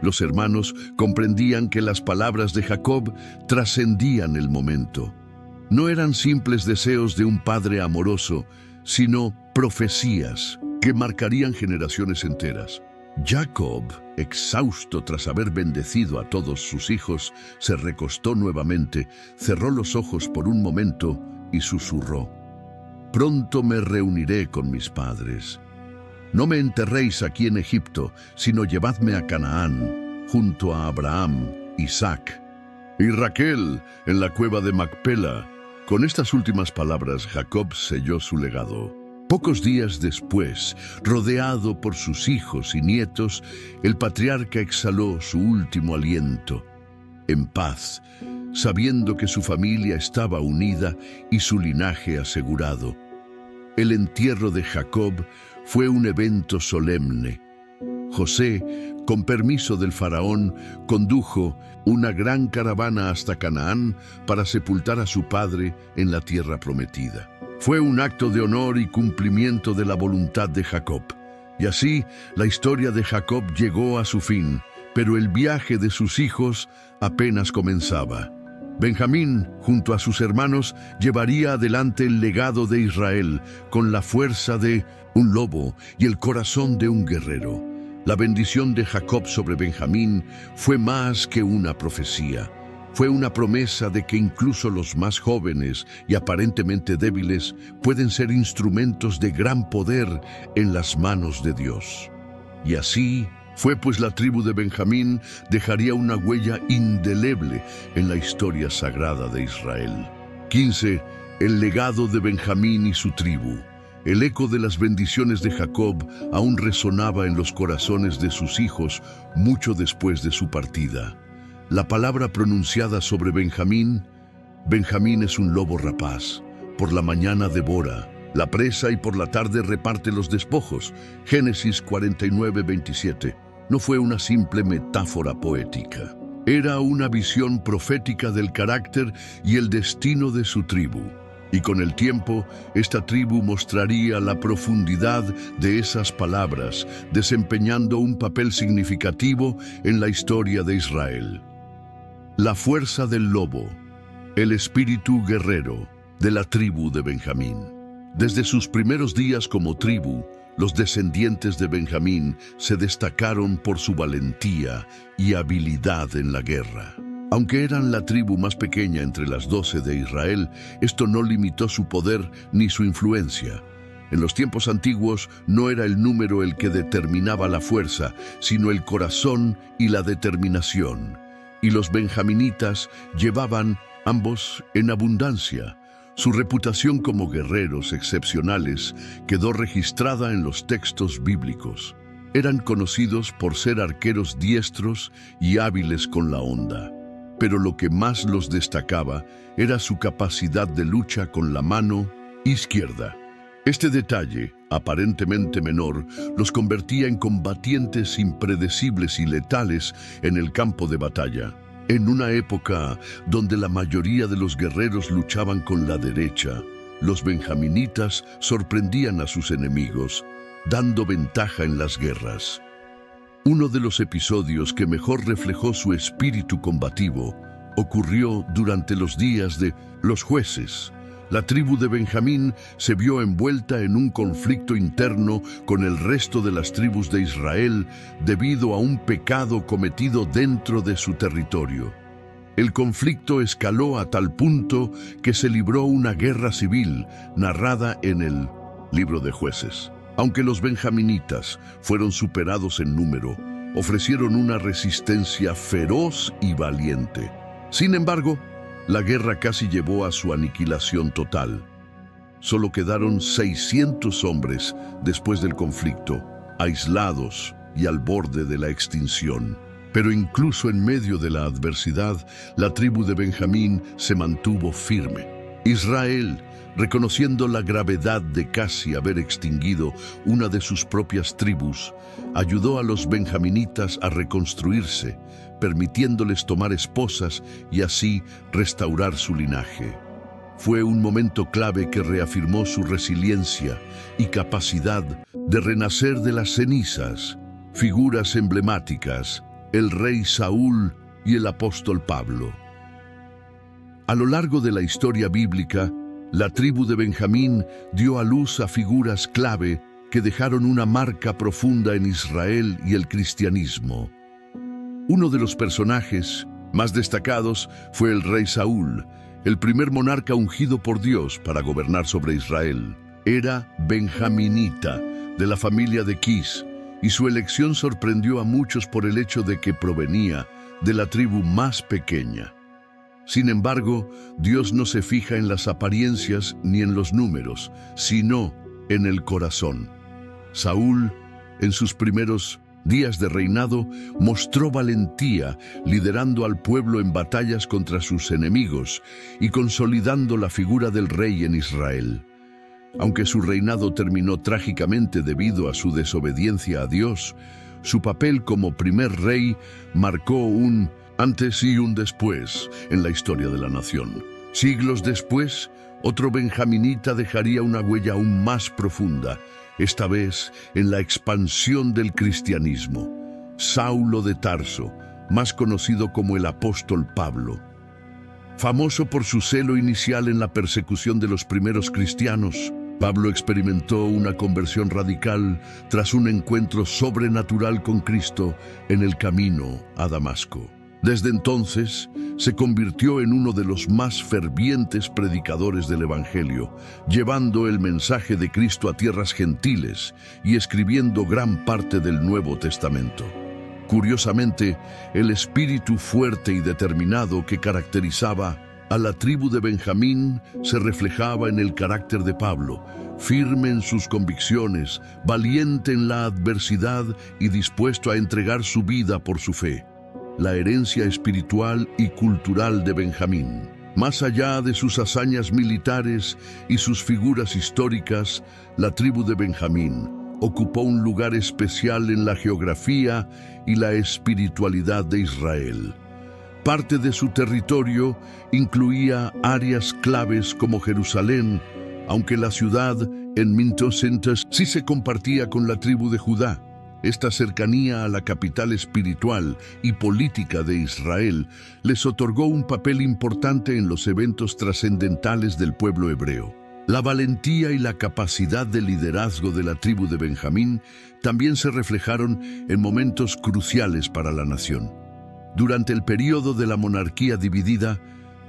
Los hermanos comprendían que las palabras de Jacob trascendían el momento. No eran simples deseos de un padre amoroso, sino profecías que marcarían generaciones enteras. Jacob, exhausto tras haber bendecido a todos sus hijos, se recostó nuevamente, cerró los ojos por un momento y susurró: «Pronto me reuniré con mis padres. No me enterréis aquí en Egipto, sino llevadme a Canaán, junto a Abraham, Isaac y Raquel, en la cueva de Macpela». Con estas últimas palabras, Jacob selló su legado. Pocos días después, rodeado por sus hijos y nietos, el patriarca exhaló su último aliento, en paz, sabiendo que su familia estaba unida y su linaje asegurado. El entierro de Jacob fue un evento solemne. José, con permiso del faraón, condujo una gran caravana hasta Canaán para sepultar a su padre en la tierra prometida. Fue un acto de honor y cumplimiento de la voluntad de Jacob. Y así, la historia de Jacob llegó a su fin, pero el viaje de sus hijos apenas comenzaba. Benjamín, junto a sus hermanos, llevaría adelante el legado de Israel con la fuerza de un lobo y el corazón de un guerrero. La bendición de Jacob sobre Benjamín fue más que una profecía. Fue una promesa de que incluso los más jóvenes y aparentemente débiles pueden ser instrumentos de gran poder en las manos de Dios. Y así fue, pues la tribu de Benjamín dejaría una huella indeleble en la historia sagrada de Israel. 15. El legado de Benjamín y su tribu. El eco de las bendiciones de Jacob aún resonaba en los corazones de sus hijos mucho después de su partida. La palabra pronunciada sobre Benjamín: Benjamín es un lobo rapaz, por la mañana devora la presa y por la tarde reparte los despojos. Génesis 49:27. No fue una simple metáfora poética. Era una visión profética del carácter y el destino de su tribu. Y con el tiempo, esta tribu mostraría la profundidad de esas palabras, desempeñando un papel significativo en la historia de Israel. La fuerza del lobo, el espíritu guerrero de la tribu de Benjamín. Desde sus primeros días como tribu, los descendientes de Benjamín se destacaron por su valentía y habilidad en la guerra. Aunque eran la tribu más pequeña entre las 12 de Israel, esto no limitó su poder ni su influencia. En los tiempos antiguos no era el número el que determinaba la fuerza, sino el corazón y la determinación. Y los benjaminitas llevaban ambos en abundancia. Su reputación como guerreros excepcionales quedó registrada en los textos bíblicos. Eran conocidos por ser arqueros diestros y hábiles con la honda, pero lo que más los destacaba era su capacidad de lucha con la mano izquierda. Este detalle, aparentemente menor, los convertía en combatientes impredecibles y letales en el campo de batalla. En una época donde la mayoría de los guerreros luchaban con la derecha, los benjaminitas sorprendían a sus enemigos, dando ventaja en las guerras. Uno de los episodios que mejor reflejó su espíritu combativo ocurrió durante los días de los jueces. La tribu de Benjamín se vio envuelta en un conflicto interno con el resto de las tribus de Israel debido a un pecado cometido dentro de su territorio. El conflicto escaló a tal punto que se libró una guerra civil narrada en el Libro de Jueces. Aunque los benjaminitas fueron superados en número, ofrecieron una resistencia feroz y valiente. Sin embargo, la guerra casi llevó a su aniquilación total. Solo quedaron 600 hombres después del conflicto, aislados y al borde de la extinción. Pero incluso en medio de la adversidad, la tribu de Benjamín se mantuvo firme. Israel, reconociendo la gravedad de casi haber extinguido una de sus propias tribus, ayudó a los benjaminitas a reconstruirse, permitiéndoles tomar esposas y así restaurar su linaje. Fue un momento clave que reafirmó su resiliencia y capacidad de renacer de las cenizas. Figuras emblemáticas: el rey Saúl y el apóstol Pablo. A lo largo de la historia bíblica, la tribu de Benjamín dio a luz a figuras clave que dejaron una marca profunda en Israel y el cristianismo. Uno de los personajes más destacados fue el rey Saúl, el primer monarca ungido por Dios para gobernar sobre Israel. Era benjaminita, de la familia de Quis, y su elección sorprendió a muchos por el hecho de que provenía de la tribu más pequeña. Sin embargo, Dios no se fija en las apariencias ni en los números, sino en el corazón. Saúl, en sus primeros días de reinado, mostró valentía, liderando al pueblo en batallas contra sus enemigos y consolidando la figura del rey en Israel. Aunque su reinado terminó trágicamente debido a su desobediencia a Dios, su papel como primer rey marcó un antes y un después en la historia de la nación. Siglos después, otro benjaminita dejaría una huella aún más profunda, esta vez en la expansión del cristianismo: Saulo de Tarso, más conocido como el apóstol Pablo. Famoso por su celo inicial en la persecución de los primeros cristianos, Pablo experimentó una conversión radical tras un encuentro sobrenatural con Cristo en el camino a Damasco. Desde entonces, se convirtió en uno de los más fervientes predicadores del Evangelio, llevando el mensaje de Cristo a tierras gentiles y escribiendo gran parte del Nuevo Testamento. Curiosamente, el espíritu fuerte y determinado que caracterizaba a la tribu de Benjamín se reflejaba en el carácter de Pablo, firme en sus convicciones, valiente en la adversidad y dispuesto a entregar su vida por su fe. La herencia espiritual y cultural de Benjamín. Más allá de sus hazañas militares y sus figuras históricas, la tribu de Benjamín ocupó un lugar especial en la geografía y la espiritualidad de Israel. Parte de su territorio incluía áreas claves como Jerusalén, aunque la ciudad en 1500 sí se compartía con la tribu de Judá. Esta cercanía a la capital espiritual y política de Israel les otorgó un papel importante en los eventos trascendentales del pueblo hebreo. La valentía y la capacidad de liderazgo de la tribu de Benjamín también se reflejaron en momentos cruciales para la nación. Durante el período de la monarquía dividida,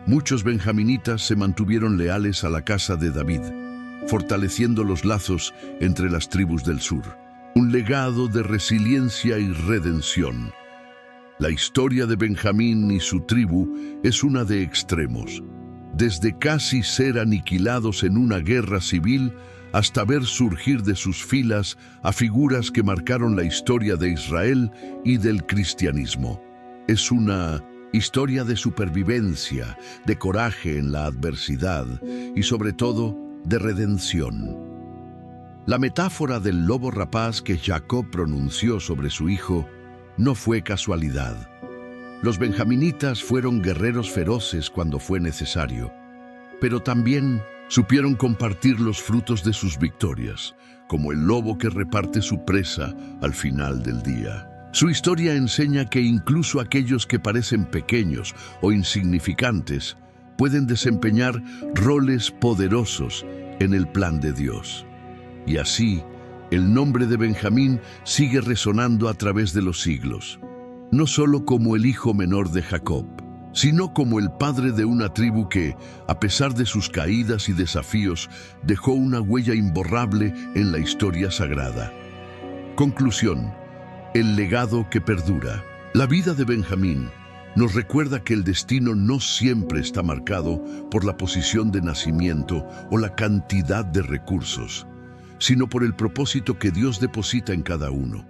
muchos benjaminitas se mantuvieron leales a la casa de David, fortaleciendo los lazos entre las tribus del sur. Un legado de resiliencia y redención. La historia de Benjamín y su tribu es una de extremos. desde casi ser aniquilados en una guerra civil hasta ver surgir de sus filas a figuras que marcaron la historia de Israel y del cristianismo. Es una historia de supervivencia, de coraje en la adversidad y sobre todo de redención. La metáfora del lobo rapaz que Jacob pronunció sobre su hijo no fue casualidad. Los benjaminitas fueron guerreros feroces cuando fue necesario, pero también supieron compartir los frutos de sus victorias, como el lobo que reparte su presa al final del día. Su historia enseña que incluso aquellos que parecen pequeños o insignificantes pueden desempeñar roles poderosos en el plan de Dios. Y así, el nombre de Benjamín sigue resonando a través de los siglos, no solo como el hijo menor de Jacob, sino como el padre de una tribu que, a pesar de sus caídas y desafíos, dejó una huella imborrable en la historia sagrada. Conclusión: el legado que perdura. La vida de Benjamín nos recuerda que el destino no siempre está marcado por la posición de nacimiento o la cantidad de recursos, sino por el propósito que Dios deposita en cada uno.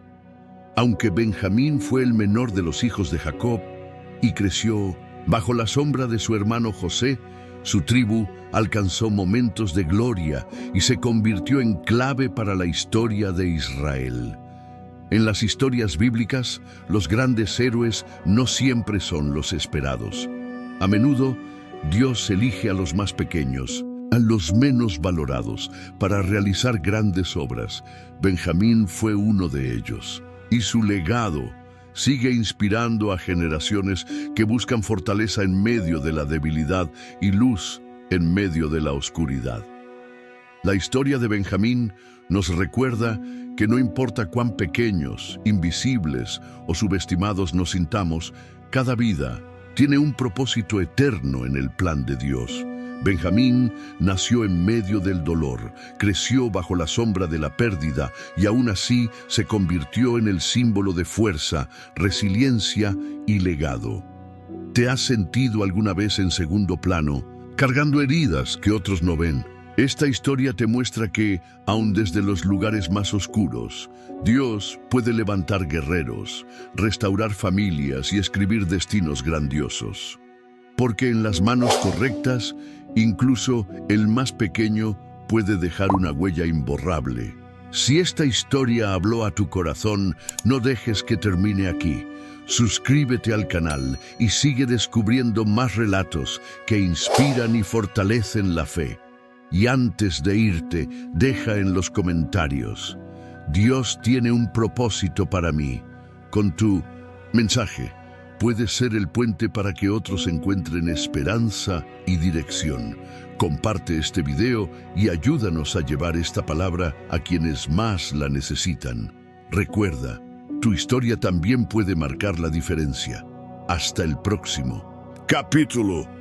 Aunque Benjamín fue el menor de los hijos de Jacob y creció bajo la sombra de su hermano José, su tribu alcanzó momentos de gloria y se convirtió en clave para la historia de Israel. En las historias bíblicas, los grandes héroes no siempre son los esperados. A menudo, Dios elige a los más pequeños, a los menos valorados, para realizar grandes obras. Benjamín fue uno de ellos, y su legado sigue inspirando a generaciones que buscan fortaleza en medio de la debilidad y luz en medio de la oscuridad. La historia de Benjamín nos recuerda que no importa cuán pequeños, invisibles o subestimados nos sintamos, cada vida tiene un propósito eterno en el plan de Dios. Benjamín nació en medio del dolor, creció bajo la sombra de la pérdida y aún así se convirtió en el símbolo de fuerza, resiliencia y legado. ¿Te has sentido alguna vez en segundo plano, cargando heridas que otros no ven? Esta historia te muestra que, aun desde los lugares más oscuros, Dios puede levantar guerreros, restaurar familias y escribir destinos grandiosos. Porque en las manos correctas, incluso el más pequeño puede dejar una huella imborrable. Si esta historia habló a tu corazón, no dejes que termine aquí. Suscríbete al canal y sigue descubriendo más relatos que inspiran y fortalecen la fe. Y antes de irte, deja en los comentarios: Dios tiene un propósito para mí. Con tu mensaje puedes ser el puente para que otros encuentren esperanza y dirección. Comparte este video y ayúdanos a llevar esta palabra a quienes más la necesitan. Recuerda, tu historia también puede marcar la diferencia. Hasta el próximo capítulo.